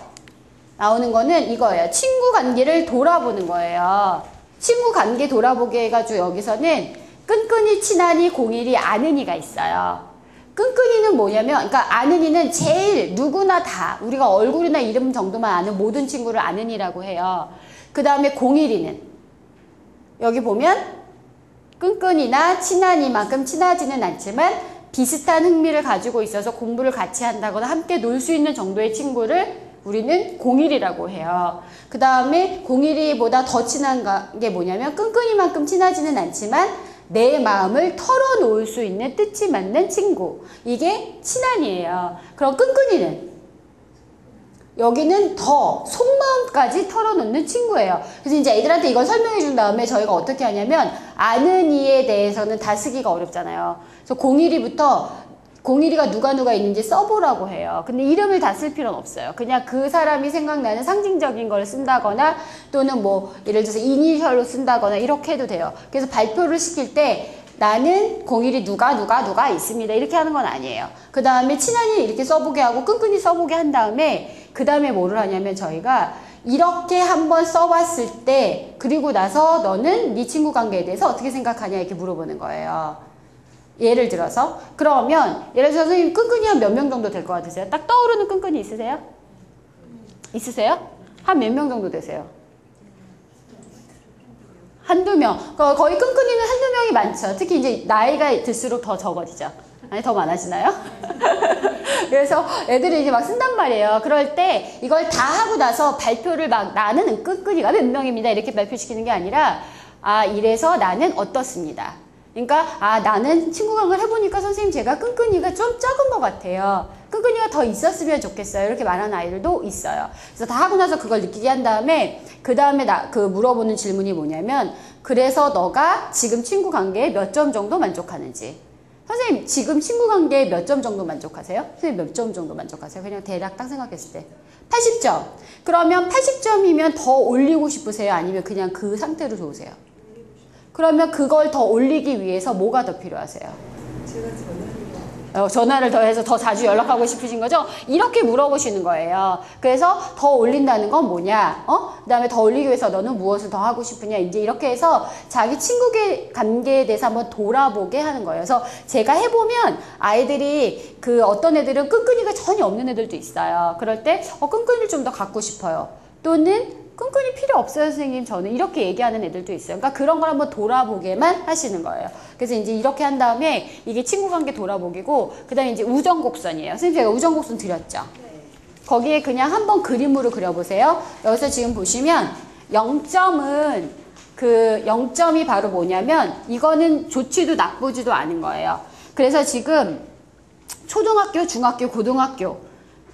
나오는 거는 이거예요. 친구 관계를 돌아보는 거예요. 친구 관계 돌아보기 해가지고 여기서는 끈끈이 친하니 공일이 아는이가 있어요. 끈끈이는 뭐냐면 그러니까 아는이는 제일 누구나 다 우리가 얼굴이나 이름 정도만 아는 모든 친구를 아는이라고 해요. 그 다음에 공일이는 여기 보면 끈끈이나 친한이만큼 친하지는 않지만 비슷한 흥미를 가지고 있어서 공부를 같이 한다거나 함께 놀 수 있는 정도의 친구를 우리는 공일이라고 해요. 그 다음에 공일이보다 더 친한 게 뭐냐면 끈끈이만큼 친하지는 않지만 내 마음을 털어놓을 수 있는 뜻이 맞는 친구. 이게 친한이에요. 그럼 끈끈이는 여기는 더 속마음까지 털어놓는 친구예요. 그래서 이제 애들한테 이걸 설명해 준 다음에 저희가 어떻게 하냐면 아는 이에 대해서는 다 쓰기가 어렵잖아요. 그래서 공일이가 누가 있는지 써보라고 해요. 근데 이름을 다 쓸 필요는 없어요. 그냥 그 사람이 생각나는 상징적인 걸 쓴다거나 또는 뭐 예를 들어서 이니셜로 쓴다거나 이렇게 해도 돼요. 그래서 발표를 시킬 때 나는 공일이 누가 있습니다. 이렇게 하는 건 아니에요. 그 다음에 친한이 이렇게 써보게 하고 끈끈이 써보게 한 다음에 그 다음에 뭐를 하냐면 저희가 이렇게 한번 써봤을 때 그리고 나서 너는 네 친구 관계에 대해서 어떻게 생각하냐 이렇게 물어보는 거예요. 예를 들어서 그러면 예를 들어서 선생님 끈끈이 한 몇 명 정도 될 것 같으세요? 딱 떠오르는 끈끈이 있으세요? 있으세요? 한 몇 명 정도 되세요? 한두 명. 거의 끈끈이는 한두 명이 많죠. 특히 이제 나이가 들수록 더 적어지죠. 아니 더 많아지나요? 그래서 애들이 이제 막 쓴단 말이에요. 그럴 때 이걸 다 하고 나서 발표를 막 나는 끈끈이가 몇 명입니다 이렇게 발표시키는 게 아니라 아 이래서 나는 어떻습니다. 그러니까 아 나는 친구 관계를 해보니까 선생님 제가 끈끈이가 좀 적은 것 같아요. 끈끈이가 더 있었으면 좋겠어요. 이렇게 말하는 아이들도 있어요. 그래서 다 하고 나서 그걸 느끼게 한 다음에 그 다음에 물어보는 질문이 뭐냐면 그래서 너가 지금 친구 관계에 몇 점 정도 만족하는지. 선생님 지금 친구 관계에 몇 점 정도 만족하세요? 선생님 몇 점 정도 만족하세요? 그냥 대략 딱 생각했을 때 80점. 그러면 80점이면 더 올리고 싶으세요? 아니면 그냥 그 상태로 좋으세요? 그러면 그걸 더 올리기 위해서 뭐가 더 필요하세요? 전화를 더 해서 더 자주 연락하고 싶으신 거죠? 이렇게 물어보시는 거예요. 그래서 더 올린다는 건 뭐냐? 그 다음에 더 올리기 위해서 너는 무엇을 더 하고 싶으냐? 이제 이렇게 해서 자기 친구 관계에 대해서 한번 돌아보게 하는 거예요. 그래서 제가 해보면 아이들이 어떤 애들은 끈끈이가 전혀 없는 애들도 있어요. 그럴 때 끈끈이를 좀 더 갖고 싶어요. 또는 끈끈이 필요 없어요 선생님 저는 이렇게 얘기하는 애들도 있어요. 그러니까 그런 걸 한번 돌아보게만 하시는 거예요. 그래서 이제 이렇게 한 다음에 이게 친구관계 돌아보기고 그 다음에 이제 우정곡선이에요. 선생님 제가 우정곡선 드렸죠? 거기에 그냥 한번 그림으로 그려보세요. 여기서 지금 보시면 0점은 그 0점이 바로 뭐냐면 이거는 좋지도 나쁘지도 않은 거예요. 그래서 지금 초등학교, 중학교, 고등학교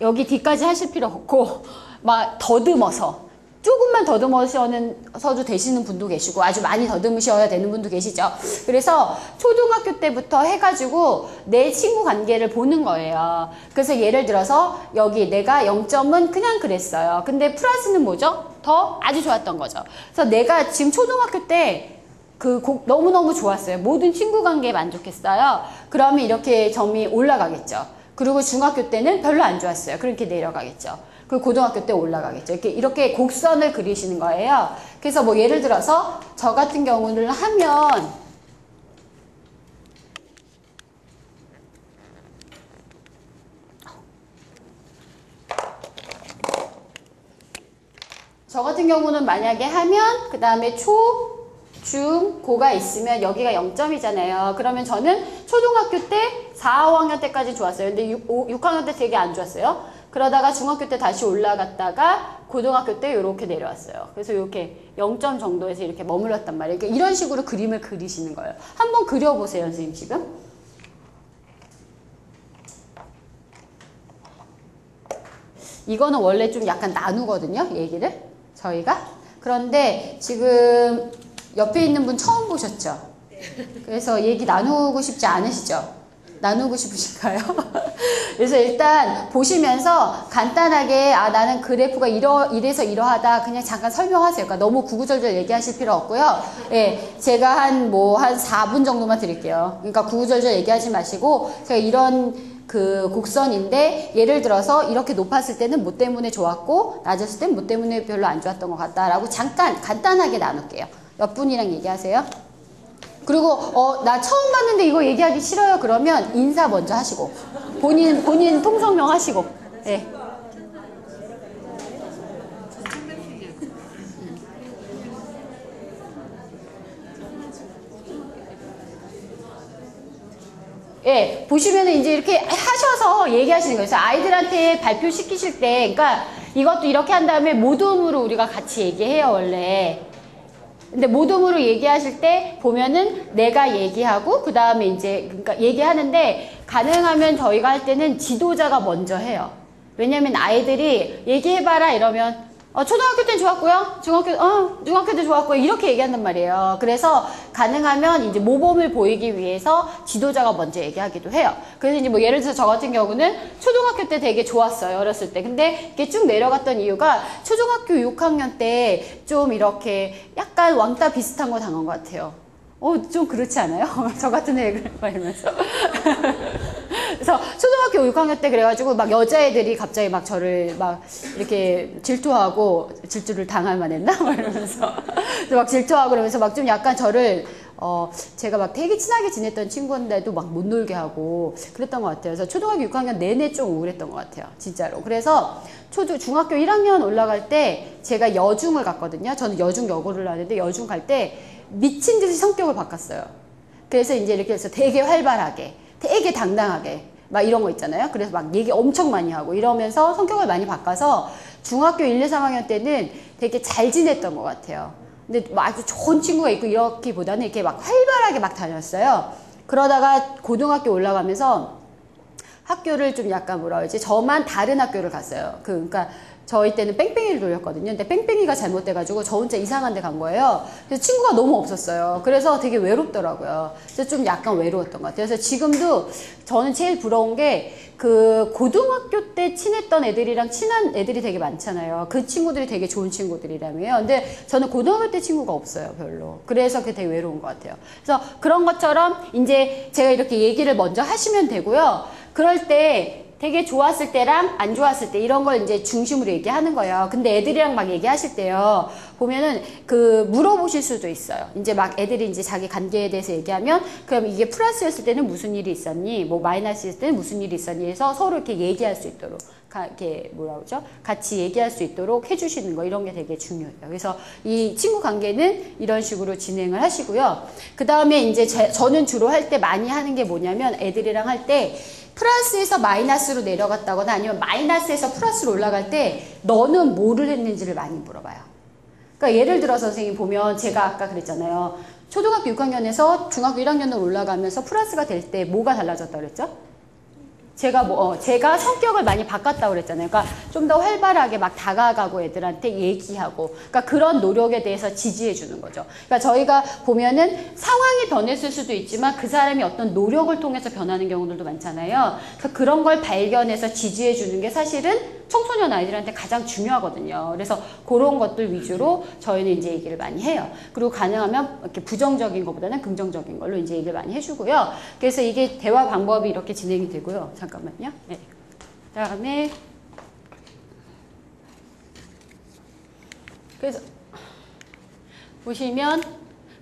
여기 뒤까지 하실 필요 없고 막 더듬어서 조금만 더듬어서도 되시는 분도 계시고 아주 많이 더듬으셔야 되는 분도 계시죠. 그래서 초등학교 때부터 해가지고 내 친구 관계를 보는 거예요. 그래서 예를 들어서 여기 내가 0점은 그냥 그랬어요. 근데 플러스는 뭐죠? 더 아주 좋았던 거죠. 그래서 내가 지금 초등학교 때 너무너무 좋았어요. 모든 친구 관계에 만족했어요. 그러면 이렇게 점이 올라가겠죠. 그리고 중학교 때는 별로 안 좋았어요. 그렇게 내려가겠죠. 그리고 고등학교 때 올라가겠죠. 이렇게 곡선을 그리시는 거예요. 그래서 뭐 예를 들어서 저 같은 경우를 하면 저 같은 경우는 만약에 하면 그 다음에 초, 중, 고가 있으면 여기가 0점이잖아요. 그러면 저는 초등학교 때 4, 5학년 때까지 좋았어요. 근데 6학년 때 되게 안 좋았어요. 그러다가 중학교 때 다시 올라갔다가 고등학교 때 이렇게 내려왔어요. 그래서 이렇게 0점 정도에서 이렇게 머물렀단 말이에요. 그러니까 이런 식으로 그림을 그리시는 거예요. 한번 그려보세요, 선생님 지금. 이거는 원래 좀 약간 나누거든요, 얘기를 저희가. 그런데 지금 옆에 있는 분 처음 보셨죠? 그래서 얘기 나누고 싶지 않으시죠? 나누고 싶으신가요? 그래서 일단 보시면서 간단하게 나는 그래프가 이래서 이러하다 그냥 잠깐 설명하세요. 그러니까 너무 구구절절 얘기하실 필요 없고요. 예, 제가 한 4분 정도만 드릴게요. 그러니까 구구절절 얘기하지 마시고 제가 이런 그 곡선인데 예를 들어서 이렇게 높았을 때는 뭐 때문에 좋았고 낮았을 때는 뭐 때문에 별로 안 좋았던 것 같다라고 잠깐 간단하게 나눌게요. 옆 분이랑 얘기하세요. 그리고 나 처음 봤는데 이거 얘기하기 싫어요. 그러면 인사 먼저 하시고 본인 통성명 하시고. 예. 예, 보시면은 이제 이렇게 하셔서 얘기하시는 거예요. 그래서 아이들한테 발표시키실 때, 그러니까 이것도 이렇게 한 다음에 모둠으로 우리가 같이 얘기해요, 원래. 근데 모둠으로 얘기하실 때 보면은 내가 얘기하고 그 다음에 이제 그러니까 얘기하는데 가능하면 저희가 할 때는 지도자가 먼저 해요. 왜냐면 아이들이 얘기해봐라 이러면 초등학교 때는 좋았고요. 중학교 때 좋았고요. 이렇게 얘기한단 말이에요. 그래서 가능하면 이제 모범을 보이기 위해서 지도자가 먼저 얘기하기도 해요. 그래서 이제 뭐 예를 들어서 저 같은 경우는 초등학교 때 되게 좋았어요. 어렸을 때. 근데 이게 쭉 내려갔던 이유가 초등학교 6학년 때 좀 이렇게 약간 왕따 비슷한 거 당한 것 같아요. 좀 그렇지 않아요? 저 같은 애를 말하면서. 그래서 초등학교 6학년 때 그래가지고 막 여자애들이 갑자기 막 저를 막 이렇게 질투하고 질투를 당할 만했나? 막 이러면서 막 질투하고 그러면서 막 좀 약간 저를 제가 막 되게 친하게 지냈던 친구인데도 막 못 놀게 하고 그랬던 것 같아요. 그래서 초등학교 6학년 내내 좀 우울했던 것 같아요. 진짜로. 그래서 중학교 1학년 올라갈 때 제가 여중을 갔거든요. 저는 여중 여고를 나왔는데 여중 갈 때 미친 듯이 성격을 바꿨어요. 그래서 이제 이렇게 해서 되게 활발하게, 되게 당당하게 막 이런 거 있잖아요. 그래서 막 얘기 엄청 많이 하고 이러면서 성격을 많이 바꿔서 중학교 1, 2, 3학년 때는 되게 잘 지냈던 것 같아요. 근데 뭐 아주 좋은 친구가 있고 이렇기보다는 이렇게 막 활발하게 막 다녔어요. 그러다가 고등학교 올라가면서 학교를 좀 약간 뭐라 그러지? 저만 다른 학교를 갔어요. 그러니까 저희 때는 뺑뺑이를 돌렸거든요. 근데 뺑뺑이가 잘못돼가지고 저 혼자 이상한 데 간 거예요. 그래서 친구가 너무 없었어요. 그래서 되게 외롭더라고요. 그래서 좀 약간 외로웠던 것 같아요. 그래서 지금도 저는 제일 부러운 게 그 고등학교 때 친했던 애들이랑 친한 애들이 되게 많잖아요. 그 친구들이 되게 좋은 친구들이라며요. 근데 저는 고등학교 때 친구가 없어요, 별로. 그래서 그게 되게 외로운 것 같아요. 그래서 그런 것처럼 이제 제가 이렇게 얘기를 먼저 하시면 되고요. 그럴 때 되게 좋았을 때랑 안 좋았을 때 이런 걸 이제 중심으로 얘기하는 거예요. 근데 애들이랑 막 얘기하실 때요. 보면은 물어보실 수도 있어요. 이제 막 애들이 이제 자기 관계에 대해서 얘기하면 그럼 이게 플러스였을 때는 무슨 일이 있었니? 뭐 마이너스였을 때는 무슨 일이 있었니? 해서 서로 이렇게 얘기할 수 있도록 이렇게 뭐라 그러죠? 같이 얘기할 수 있도록 해주시는 거 이런 게 되게 중요해요. 그래서 이 친구 관계는 이런 식으로 진행을 하시고요. 그 다음에 이제 저는 주로 할 때 많이 하는 게 뭐냐면 애들이랑 할 때 플러스에서 마이너스로 내려갔다거나 아니면 마이너스에서 플러스로 올라갈 때 너는 뭐를 했는지를 많이 물어봐요. 그러니까 예를 들어서 선생님 보면 제가 아까 그랬잖아요. 초등학교 6학년에서 중학교 1학년으로 올라가면서 플러스가 될 때 뭐가 달라졌다고 그랬죠? 제가 성격을 많이 바꿨다고 그랬잖아요. 그러니까 좀 더 활발하게 막 다가가고 애들한테 얘기하고, 그러니까 그런 노력에 대해서 지지해 주는 거죠. 그러니까 저희가 보면은 상황이 변했을 수도 있지만 그 사람이 어떤 노력을 통해서 변하는 경우들도 많잖아요. 그러니까 그런 걸 발견해서 지지해 주는 게 사실은 청소년 아이들한테 가장 중요하거든요. 그래서 그런 것들 위주로 저희는 이제 얘기를 많이 해요. 그리고 가능하면 이렇게 부정적인 것보다는 긍정적인 걸로 이제 얘기를 많이 해주고요. 그래서 이게 대화 방법이 이렇게 진행이 되고요. 잠깐만요. 네. 그다음에 그래서 보시면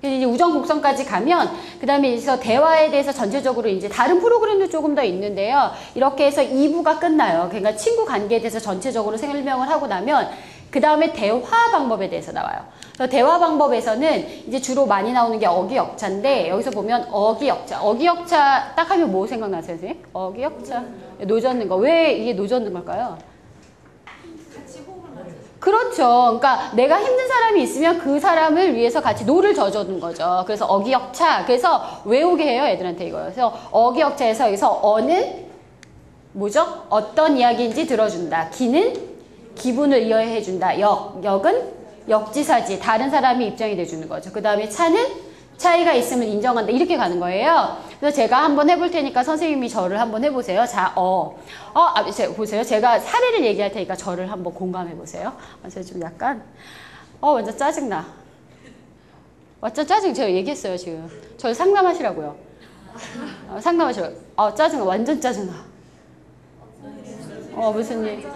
이제 우정 곡선까지 가면 그 다음에 여기서 대화에 대해서 전체적으로 이제 다른 프로그램도 조금 더 있는데요. 이렇게 해서 2부가 끝나요. 그러니까 친구 관계에 대해서 전체적으로 설명을 하고 나면 그 다음에 대화 방법에 대해서 나와요. 그래서 대화 방법에서는 이제 주로 많이 나오는 게 어기역차인데 여기서 보면 어기역차 딱 하면 뭐 생각나세요, 선생님? 어기역차. 노젓는 거. 왜 이게 노젓는 걸까요? 그렇죠. 그러니까 내가 힘든 사람이 있으면 그 사람을 위해서 같이 노를 져주는 거죠. 그래서 어기역차. 그래서 외우게 해요, 애들한테 이거. 그래서 어기역차에서 여기서 어는 뭐죠? 어떤 이야기인지 들어준다. 기는 기분을 이해해준다. 역은 역지사지. 다른 사람이 입장이 돼주는 거죠. 그 다음에 차는 차이가 있음을 인정한다. 이렇게 가는 거예요. 그래서 제가 한번 해볼 테니까 선생님이 저를 한번 해보세요. 자, 보세요. 제가 사례를 얘기할 테니까 저를 한번 공감해보세요. 제가 좀 약간, 완전 짜증나. 완전 제가 얘기했어요, 지금. 저를 상담하시라고요. 상담하시라고. 짜증나. 완전 짜증나. 무슨 일.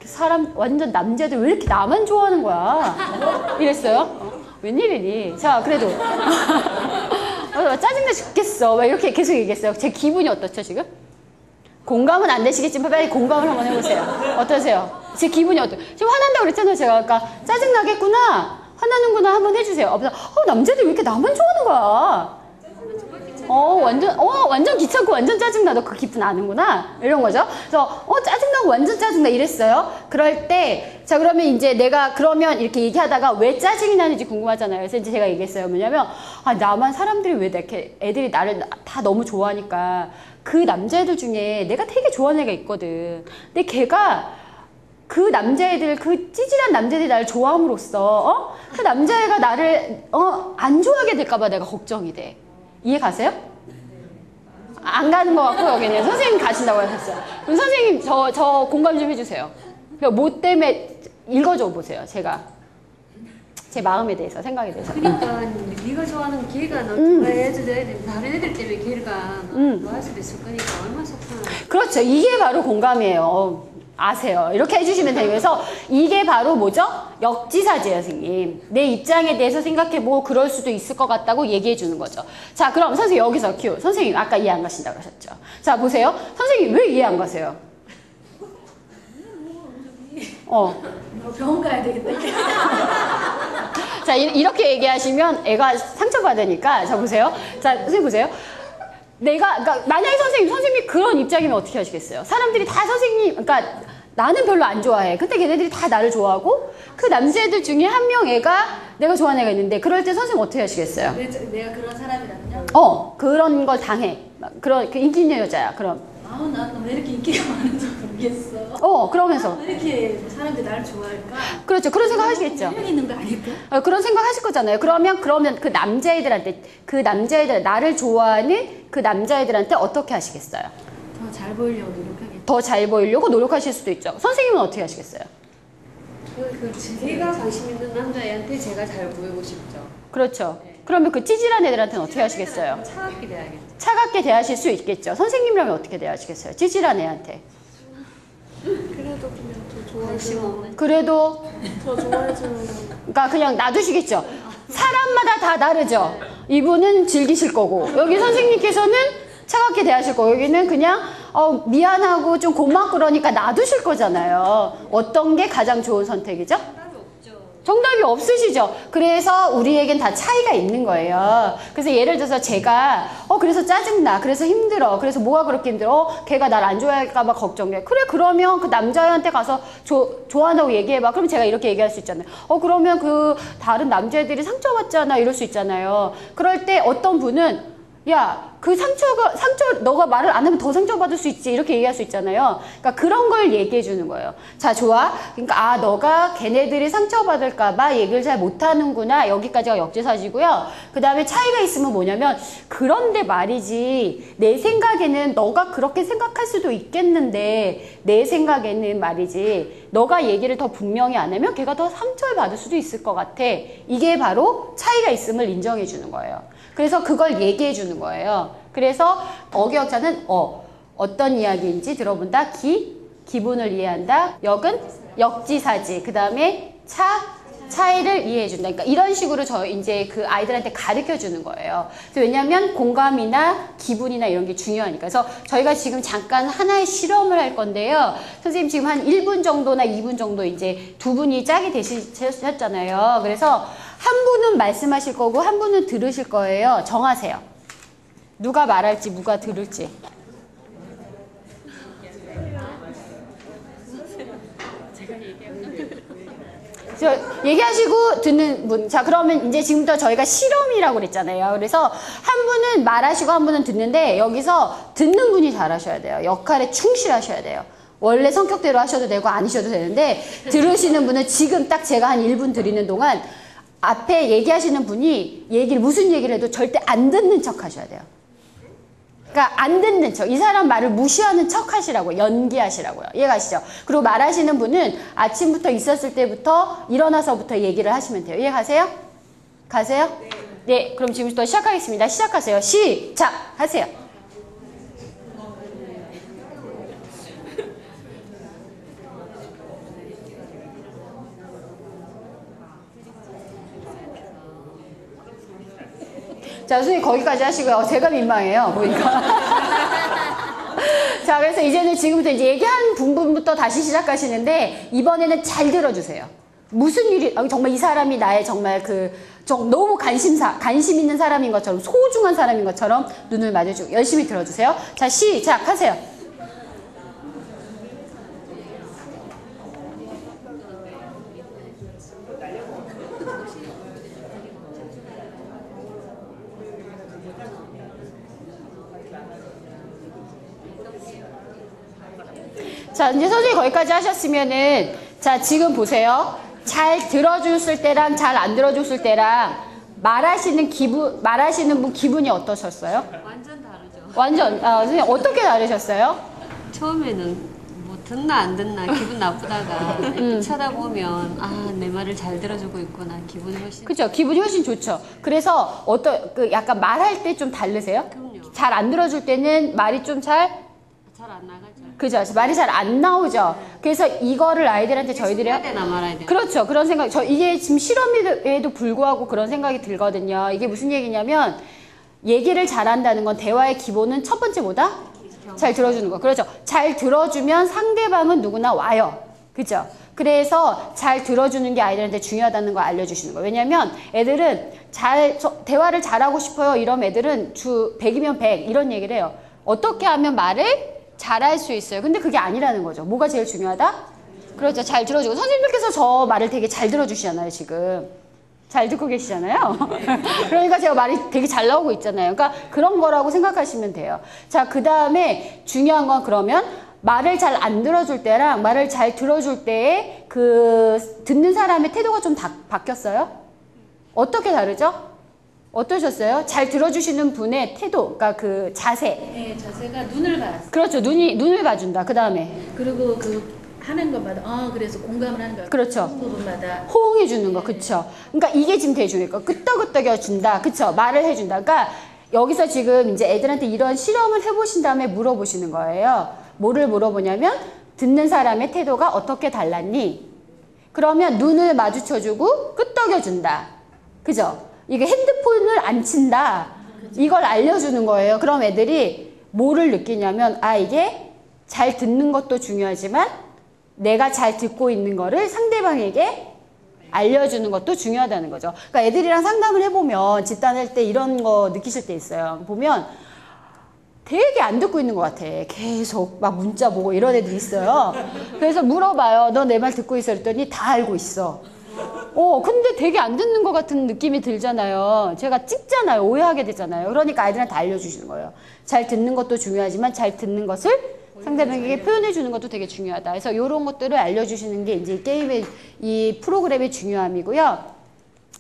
사람, 완전 남자들 왜 이렇게 나만 좋아하는 거야? 이랬어요. 웬일이니? 자, 그래도. 짜증나 죽겠어. 막 이렇게 계속 얘기했어요. 제 기분이 어떻죠, 지금? 공감은 안 되시겠지만 빨리 공감을 한번 해보세요. 어떠세요? 제 기분이 어떠세요? 지금 화난다고 그랬잖아요. 제가 아까 짜증나겠구나. 화나는구나 한번 해주세요. 남자들 왜 이렇게 나만 좋아하는 거야? 완전 귀찮고 완전 짜증나. 너 그 기분 아는구나. 이런 거죠. 그래서, 짜증나고 완전 짜증나. 이랬어요. 그럴 때, 자, 그러면 이제 내가 그러면 이렇게 얘기하다가 왜 짜증이 나는지 궁금하잖아요. 그래서 이제 제가 얘기했어요. 뭐냐면, 나만 사람들이 왜 이렇게 애들이 나를 다 너무 좋아하니까 그 남자애들 중에 내가 되게 좋아하는 애가 있거든. 근데 걔가 그 남자애들, 그 찌질한 남자애들이 나를 좋아함으로써, 그 남자애가 나를, 안 좋아하게 될까봐 내가 걱정이 돼. 이해 가세요? 안 가는 것 같고 여기는 선생님 가신다고 하셨어요. 그럼 선생님 저 공감 좀 해주세요. 뭐 때문에 읽어줘 보세요. 제가 제 마음에 대해서 생각에 대해서. 그러니까 네가 좋아하는 걔가 너 좋아해줘야 돼. 다른 애들 때문에 걔가 좋아할 수도 있을 거니까 얼마나 속상해. 그렇죠. 이게 바로 공감이에요. 아세요. 이렇게 해주시면 돼요. 그래서 이게 바로 뭐죠? 역지사지예요, 선생님. 내 입장에 대해서 생각해보고 그럴 수도 있을 것 같다고 얘기해주는 거죠. 자, 그럼 선생님 여기서 큐. 선생님 아까 이해 안 가신다고 하셨죠? 자, 보세요. 선생님 왜 이해 안 가세요? 병원 가야 되겠다. 자, 이렇게 얘기하시면 애가 상처받으니까. 자, 보세요. 자, 선생님 보세요. 그러니까 만약에 선생님이 그런 입장이면 어떻게 하시겠어요? 사람들이 다 그러니까 나는 별로 안 좋아해. 근데 걔네들이 다 나를 좋아하고 그 남자애들 중에 한 명 애가 내가 좋아하는 애가 있는데 그럴 때 선생님 어떻게 하시겠어요? 내가 그런 사람이라면요? 그런 걸 당해. 그 인기 있는 여자야. 그럼. 난 왜 이렇게 인기가 많은지 모르겠어. 그러면서. 왜 이렇게 사람들이 나를 좋아할까? 그렇죠. 그런 생각 하시겠죠. 매력 있는 거 아닐까? 그런 생각 하실 거잖아요. 그러면 그 남자애들, 나를 좋아하는 그 남자애들한테 어떻게 하시겠어요? 더 잘 보이려고 노력하겠죠. 더 잘 보이려고 노력하실 수도 있죠. 선생님은 어떻게 하시겠어요? 제가 관심 있는 남자애한테 제가 잘 보이고 싶죠. 그렇죠. 그러면 그 찌질한 애들한테는 어떻게 하시겠어요? 차갑게 대하겠죠. 차갑게 대하실 수 있겠죠. 선생님이라면 어떻게 대하시겠어요? 찌질한 애한테. 그래도 그냥 더 관심 좋아해주는 없는. 그래도 더 좋아해주는 그러니까 그냥 놔두시겠죠. 사람마다 다 다르죠. 이분은 즐기실 거고 여기 선생님께서는 차갑게 대하실 거고 여기는 그냥 미안하고 좀 고맙고 그러니까 놔두실 거잖아요. 어떤 게 가장 좋은 선택이죠? 정답이 없으시죠? 그래서 우리에겐 다 차이가 있는 거예요. 그래서 예를 들어서 제가 그래서 짜증나. 그래서 힘들어. 그래서 뭐가 그렇게 힘들어? 걔가 날 안 좋아할까 봐 걱정돼. 그래 그러면 그 남자한테 가서 좋아한다고 얘기해봐. 그럼 제가 이렇게 얘기할 수 있잖아요. 그러면 그 다른 남자애들이 상처받잖아. 이럴 수 있잖아요. 그럴 때 어떤 분은 야, 그 상처 너가 말을 안 하면 더 상처받을 수 있지. 이렇게 얘기할 수 있잖아요. 그러니까 그런 걸 얘기해 주는 거예요. 자, 좋아. 그러니까 너가 걔네들이 상처받을까봐 얘기를 잘 못하는구나. 여기까지가 역지사지고요. 그 다음에 차이가 있으면 뭐냐면 그런데 말이지 내 생각에는 너가 그렇게 생각할 수도 있겠는데 내 생각에는 말이지 너가 얘기를 더 분명히 안 하면 걔가 더 상처를 받을 수도 있을 것 같아. 이게 바로 차이가 있음을 인정해 주는 거예요. 그래서 그걸 얘기해 주는 거예요. 그래서 어기역자는 어떤 이야기인지 들어본다. 기분을 이해한다. 역은 역지사지. 그 다음에 차이를 이해해 준다. 그러니까 이런 식으로 이제 그 아이들한테 가르쳐 주는 거예요. 왜냐하면 공감이나 기분이나 이런 게 중요하니까. 그래서 저희가 지금 잠깐 하나의 실험을 할 건데요. 선생님 지금 한 1분 정도나 2분 정도 이제 두 분이 짝이 되셨잖아요. 그래서 한 분은 말씀하실 거고 한 분은 들으실 거예요. 정하세요. 누가 말할지 누가 들을지. 얘기하시고 듣는 분. 자, 그러면 이제 지금부터 저희가 실험이라고 그랬잖아요. 그래서 한 분은 말하시고 한 분은 듣는데 여기서 듣는 분이 잘하셔야 돼요. 역할에 충실하셔야 돼요. 원래 성격대로 하셔도 되고 아니셔도 되는데 들으시는 분은 지금 딱 제가 한 1분 드리는 동안 앞에 얘기하시는 분이 무슨 얘기를 해도 절대 안 듣는 척 하셔야 돼요. 그러니까 안 듣는 척, 이 사람 말을 무시하는 척 하시라고, 연기하시라고요. 이해가시죠? 그리고 말하시는 분은 아침부터 있었을 때부터 일어나서부터 얘기를 하시면 돼요. 이해가세요? 가세요? 네. 그럼 지금부터 시작하겠습니다. 시작하세요. 시작! 하세요. 자, 선생님 거기까지 하시고요. 제가 민망해요. 보니까. 자, 그래서 이제는 지금부터 이제 얘기한 부분부터 다시 시작하시는데 이번에는 잘 들어주세요. 무슨 일이, 정말 이 사람이 나의 정말 너무 관심 있는 사람인 것처럼, 소중한 사람인 것처럼 눈을 마주치고 열심히 들어주세요. 자, 시작하세요. 자, 이제 선생님이 거기까지 하셨으면은, 자, 지금 보세요. 잘 들어줬을 때랑 잘 안 들어줬을 때랑 말하시는 분 기분이 어떠셨어요? 완전 다르죠. 완전, 선생님 어떻게 다르셨어요? 처음에는 뭐 듣나 안 듣나 기분 나쁘다가 이렇게 쳐다보면 아, 내 말을 잘 들어주고 있구나. 기분이 훨씬. 그죠? 기분이 훨씬 좋죠. 그래서 약간 말할 때 좀 다르세요? 그럼요. 잘 안 들어줄 때는 말이 좀 잘 안 나가죠. 그죠? 말이 잘 안 나오죠. 그래서 이거를 아이들한테 저희들이 해야 되나 말아야 되나. 그렇죠. 그런 생각. 이게 지금 실험에도 불구하고 그런 생각이 들거든요. 이게 무슨 얘기냐면 얘기를 잘한다는 건 대화의 기본은 첫 번째 뭐다? 잘 들어주는 거. 그렇죠. 잘 들어주면 상대방은 누구나 와요. 그죠? 그래서 잘 들어주는 게 아이들한테 중요하다는 걸 알려주시는 거예요. 왜냐면 애들은 대화를 잘하고 싶어요. 이런 애들은 100이면 100 이런 얘기를 해요. 어떻게 하면 말을 잘할 수 있어요. 근데 그게 아니라는 거죠. 뭐가 제일 중요하다? 그렇죠. 잘 들어주고. 선생님들께서 저 말을 되게 잘 들어주시잖아요, 지금. 잘 듣고 계시잖아요. 그러니까 제가 말이 되게 잘 나오고 있잖아요. 그러니까 그런 거라고 생각하시면 돼요. 자, 그 다음에 중요한 건 그러면 말을 잘 안 들어줄 때랑 말을 잘 들어줄 때의 듣는 사람의 태도가 좀 바뀌었어요? 어떻게 다르죠? 어떠셨어요? 잘 들어주시는 분의 태도, 그러니까 자세. 네, 자세가 눈을 봤어요. 그렇죠. 눈을 봐준다. 그 다음에. 그리고 하는 것마다 그래서 공감을 하는 거예요. 그렇죠. 부분마다 호응해 주는 거. 그쵸. 그러니까 이게 지금 되게 중요해요. 끄떡끄떡여 준다. 그쵸. 말을 해준다. 그러니까 여기서 지금 이제 애들한테 이런 실험을 해보신 다음에 물어보시는 거예요. 뭐를 물어보냐면 듣는 사람의 태도가 어떻게 달랐니? 그러면 눈을 마주쳐주고 끄떡여 준다. 그죠? 이게 핸드폰을 안 친다. 이걸 알려주는 거예요. 그럼 애들이 뭐를 느끼냐면 이게 잘 듣는 것도 중요하지만 내가 잘 듣고 있는 거를 상대방에게 알려주는 것도 중요하다는 거죠. 그러니까 애들이랑 상담을 해보면 집단할 때 이런 거 느끼실 때 있어요. 보면 되게 안 듣고 있는 것 같아. 계속 막 문자 보고 이런 애들이 있어요. 그래서 물어봐요. 너 내 말 듣고 있어? 그랬더니 다 알고 있어. 근데 되게 안 듣는 것 같은 느낌이 들잖아요. 제가 찍잖아요. 오해하게 되잖아요. 그러니까 아이들한테 알려주시는 거예요. 잘 듣는 것도 중요하지만 잘 듣는 것을 상대방에게 표현해 주는 것도 되게 중요하다. 그래서 이런 것들을 알려주시는 게 이제 게임의 이 프로그램의 중요함이고요.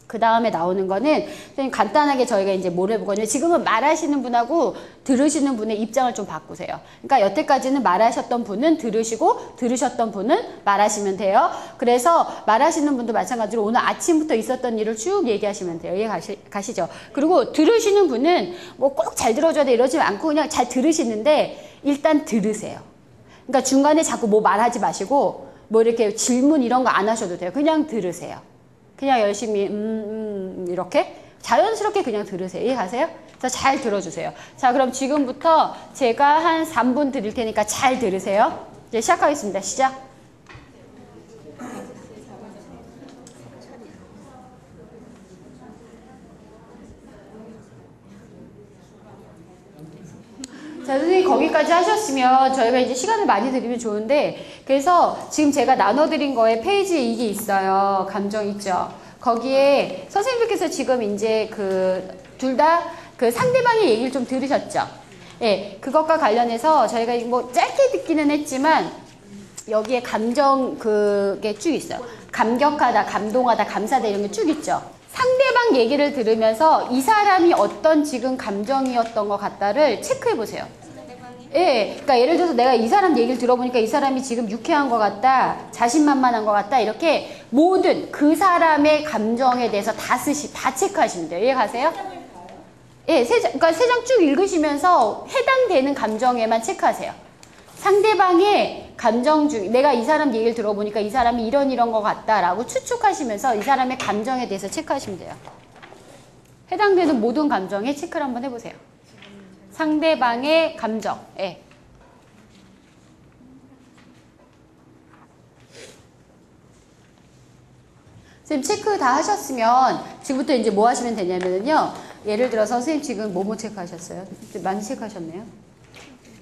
그 다음에 나오는 거는 간단하게 저희가 이제 뭘 해보거든요. 지금은 말하시는 분하고 들으시는 분의 입장을 좀 바꾸세요. 그러니까 여태까지는 말하셨던 분은 들으시고 들으셨던 분은 말하시면 돼요. 그래서 말하시는 분도 마찬가지로 오늘 아침부터 있었던 일을 쭉 얘기하시면 돼요. 이해 가시죠? 그리고 들으시는 분은 뭐 꼭 잘 들어줘야 돼 이러지 않고 그냥 잘 들으시는데 일단 들으세요. 그러니까 중간에 자꾸 뭐 말하지 마시고 뭐 이렇게 질문 이런 거 안 하셔도 돼요. 그냥 들으세요. 그냥 열심히 이렇게 자연스럽게 그냥 들으세요. 이해가세요? 자, 잘 들어주세요. 자, 그럼 지금부터 제가 한 3분 드릴 테니까 잘 들으세요. 이제 시작하겠습니다. 시작. 자, 선생님 거기까지 하셨으면 저희가 이제 시간을 많이 드리면 좋은데 그래서 지금 제가 나눠드린 거에 페이지에 이게 있어요. 감정 있죠. 거기에 선생님들께서 지금 이제 둘 다 그 상대방의 얘기를 좀 들으셨죠. 예, 그것과 관련해서 저희가 뭐 짧게 듣기는 했지만 여기에 감정 그게 쭉 있어요. 감격하다, 감동하다, 감사하다 이런 게 쭉 있죠. 상대방 얘기를 들으면서 이 사람이 어떤 지금 감정이었던 것 같다를 체크해 보세요. 예, 그러니까 예를 들어서 내가 이 사람 얘기를 들어보니까 이 사람이 지금 유쾌한 것 같다, 자신만만한 것 같다 이렇게 모든 그 사람의 감정에 대해서 다 체크하시면 돼요. 이해 가세요? 예, 그러니까 세 장 쭉 읽으시면서 해당되는 감정에만 체크하세요. 상대방의 감정 중 내가 이 사람 얘기를 들어보니까 이 사람이 이런 것 같다라고 추측하시면서 이 사람의 감정에 대해서 체크하시면 돼요. 해당되는 모든 감정에 체크를 한번 해보세요. 상대방의 감정. 예. 선생님 체크 다 하셨으면 지금부터 이제 뭐 하시면 되냐면요. 예를 들어서 선생님 지금 뭐뭐 체크하셨어요? 많이 체크하셨네요.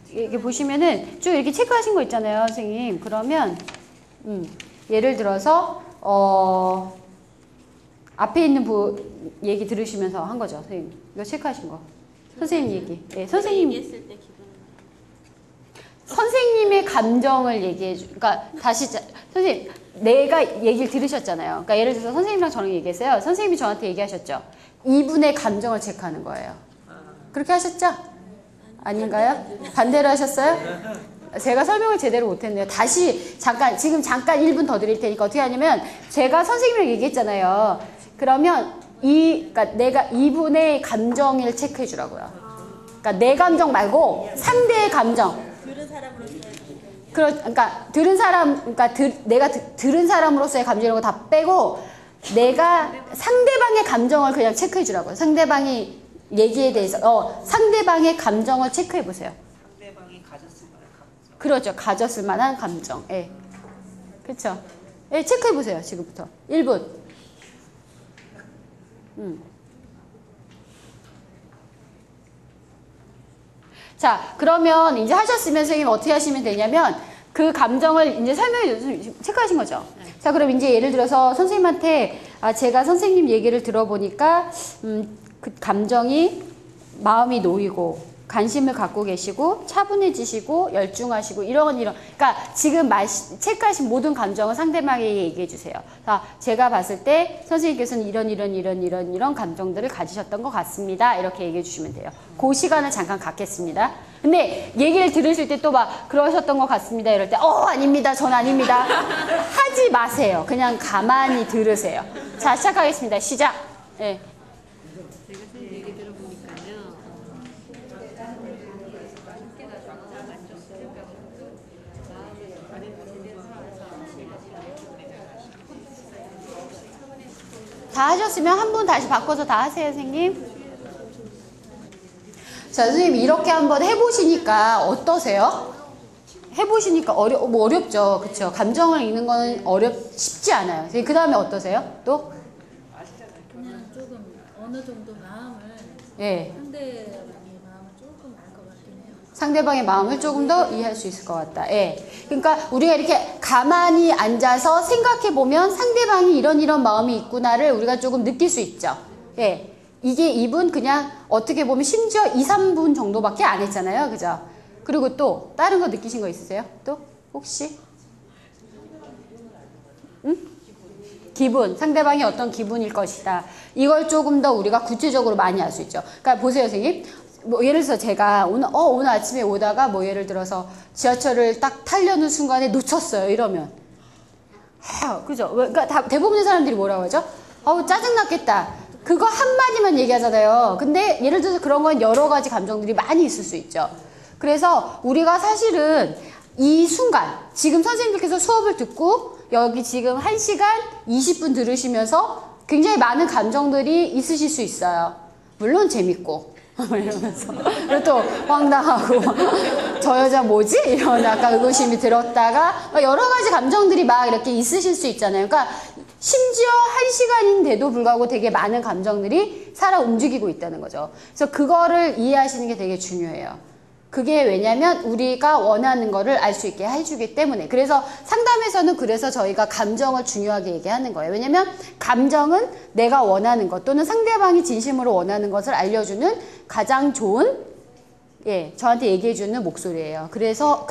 이렇게 보시면은 쭉 이렇게 체크하신 거 있잖아요, 선생님. 그러면 예를 들어서 앞에 있는 얘기 들으시면서 한 거죠, 선생님. 이거 체크하신 거. 선생님 얘기. 네, 선생님의 감정을 그러니까 다시 선생님 내가 얘기를 들으셨잖아요. 그러니까 예를 들어서 선생님이랑 저랑 얘기했어요. 선생님이 저한테 얘기하셨죠. 이분의 감정을 체크하는 거예요. 그렇게 하셨죠? 아닌가요? 반대로 하셨어요? 제가 설명을 제대로 못했네요. 다시 지금 잠깐 1분 더 드릴 테니까 어떻게 하냐면 제가 선생님이랑 얘기했잖아요. 그러면 그러니까 내가 이분의 감정을 체크해 주라고요. 그러니까 내 감정 말고 상대의 감정. 그러니까 내가 들은 사람으로서의 감정 이런 거 다 빼고 내가 상대방의 감정을 그냥 체크해 주라고요. 상대방이 얘기에 대해서 상대방의 감정을 체크해 보세요. 상대방이 가졌을 만한 감정. 그렇죠. 가졌을 만한 감정. 예. 그렇죠. 예, 체크해 보세요. 지금부터 1분. 자, 그러면 이제 하셨으면 선생님 어떻게 하시면 되냐면 그 감정을 이제 체크하신 거죠. 자, 그럼 이제 예를 들어서 선생님한테 제가 선생님 얘기를 들어보니까 그 감정이 마음이 놓이고 관심을 갖고 계시고 차분해지시고 열중하시고 그러니까 지금 체크하신 모든 감정을 상대방에게 얘기해 주세요. 자, 제가 봤을 때 선생님께서는 이런 감정들을 가지셨던 것 같습니다. 이렇게 얘기해 주시면 돼요. 그 시간을 잠깐 갖겠습니다. 근데 얘기를 들으실 때 또 그러셨던 것 같습니다. 이럴 때 아닙니다. 전 아닙니다. 하지 마세요. 그냥 가만히 들으세요. 자, 시작하겠습니다. 시작. 네. 제가 선생님 얘기 들어보니까요. 다 하셨으면 한 분 다시 바꿔서 다 하세요, 선생님. 자, 선생님 이렇게 한번 해보시니까 어떠세요? 해보시니까 어렵죠, 그렇죠? 감정을 읽는 건 쉽지 않아요. 그 다음에 어떠세요? 또? 그냥 조금 어느 정도 마음을 예. 상대방의 마음을 조금 알 것 같긴 해요. 상대방의 마음을 조금 더 이해할 수 있을 것 같다. 예. 그러니까 우리가 이렇게 가만히 앉아서 생각해 보면 상대방이 이런 마음이 있구나를 우리가 조금 느낄 수 있죠. 예. 이게 이분 그냥 어떻게 보면 심지어 2, 3분 정도밖에 안 했잖아요. 그죠? 그리고 또 다른 거 느끼신 거 있으세요? 또 혹시? 기분, 상대방이 어떤 기분일 것이다. 이걸 조금 더 우리가 구체적으로 많이 알 수 있죠. 그러니까 보세요, 선생님. 예를 들어서 제가 오늘 아침에 오다가 예를 들어서 지하철을 딱 타려는 순간에 놓쳤어요. 이러면. 그죠? 그러니까 대부분의 사람들이 뭐라고 하죠? 짜증났겠다. 그거 한마디만 얘기하잖아요. 근데 예를 들어서 그런 건 여러 가지 감정들이 많이 있을 수 있죠. 그래서 우리가 사실은 이 순간, 지금 선생님들께서 수업을 듣고 여기 지금 1시간 20분 들으시면서 굉장히 많은 감정들이 있으실 수 있어요. 물론 재밌고 이러면서 그리고 또 황당하고 저 여자 뭐지? 이런 약간 의구심이 들었다가 여러 가지 감정들이 이렇게 있으실 수 있잖아요. 그러니까 심지어 1시간인데도 불구하고 되게 많은 감정들이 살아 움직이고 있다는 거죠. 그래서 그거를 이해하시는 게 되게 중요해요. 그게 왜냐면 우리가 원하는 거를 알 수 있게 해주기 때문에. 그래서 상담에서는 그래서 저희가 감정을 중요하게 얘기하는 거예요. 왜냐면 감정은 내가 원하는 것 또는 상대방이 진심으로 원하는 것을 알려주는 가장 좋은 저한테 얘기해주는 목소리예요. 그래서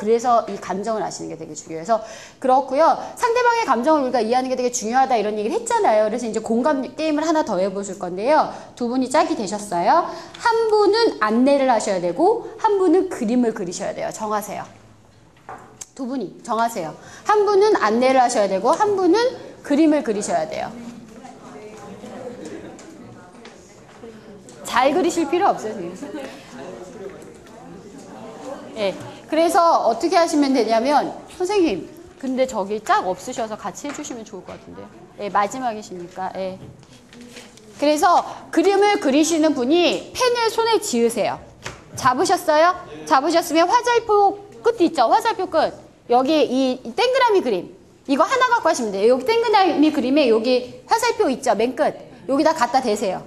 이 감정을 아시는 게 되게 중요해서 그렇고요. 상대방의 감정을 우리가 이해하는 게 되게 중요하다 이런 얘기를 했잖아요. 그래서 이제 공감 게임을 하나 더 해보실 건데요. 두 분이 짝이 되셨어요. 한 분은 안내를 하셔야 되고 한 분은 그림을 그리셔야 돼요. 정하세요. 두 분이 정하세요. 한 분은 안내를 하셔야 되고 한 분은 그림을 그리셔야 돼요. 잘 그리실 필요 없어요. 지금. 그래서 어떻게 하시면 되냐면 선생님 근데 저기 짝 없으셔서 같이 해주시면 좋을 것 같은데요. 마지막이시니까. 그래서 그림을 그리시는 분이 펜을 손에 쥐으세요. 잡으셨어요? 잡으셨으면 화살표 끝 있죠? 화살표 끝. 여기 이 동그라미 그림. 이거 하나 갖고 하시면 돼요. 여기 동그라미 그림에 여기 화살표 있죠? 맨 끝. 여기다 갖다 대세요.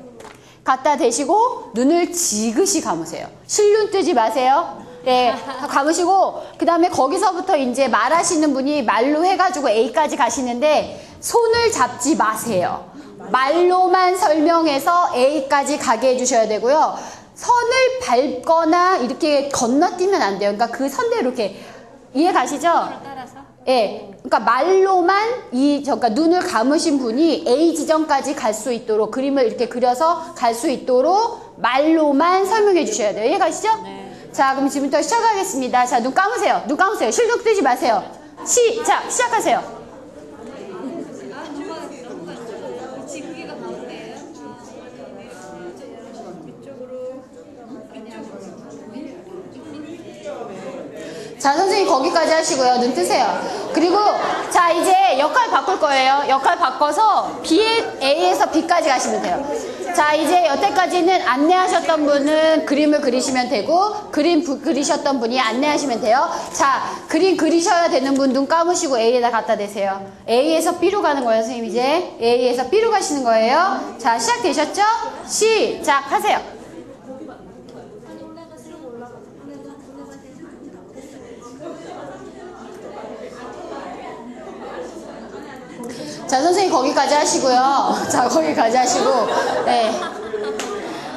갖다 대시고 눈을 지그시 감으세요. 실눈 뜨지 마세요. 감으시고 그 다음에 거기서부터 이제 말하시는 분이 말로 해가지고 A까지 가시는데 손을 잡지 마세요. 말로만 설명해서 A까지 가게 해주셔야 되고요. 선을 밟거나 이렇게 건너뛰면 안 돼요. 그러니까 그 선대로 이렇게 이해 가시죠? 따라서? 그러니까 말로만 그러니까 눈을 감으신 분이 A 지점까지 갈 수 있도록 그림을 이렇게 그려서 갈 수 있도록 말로만 설명해 주셔야 돼요. 이해 가시죠? 네. 자, 그럼 지금부터 시작하겠습니다. 자, 눈 감으세요. 눈 감으세요. 실눈 뜨지 마세요. 시작하세요. 자, 선생님 거기까지 하시고요. 눈 뜨세요. 그리고 자, 이제 역할 바꿀 거예요. 역할 바꿔서 A에서 B까지 가시면 돼요. 자, 이제 여태까지는 안내하셨던 분은 그림을 그리시면 되고 그림 그리셨던 분이 안내하시면 돼요. 자, 그림 그리셔야 되는 분 눈 감으시고 A에다 갖다 대세요. A에서 B로 가는 거예요. 선생님 이제 A에서 B로 가시는 거예요. 자, 시작되셨죠? 시작하세요. 자, 선생님 거기까지 하시고요. 자, 거기까지 하시고.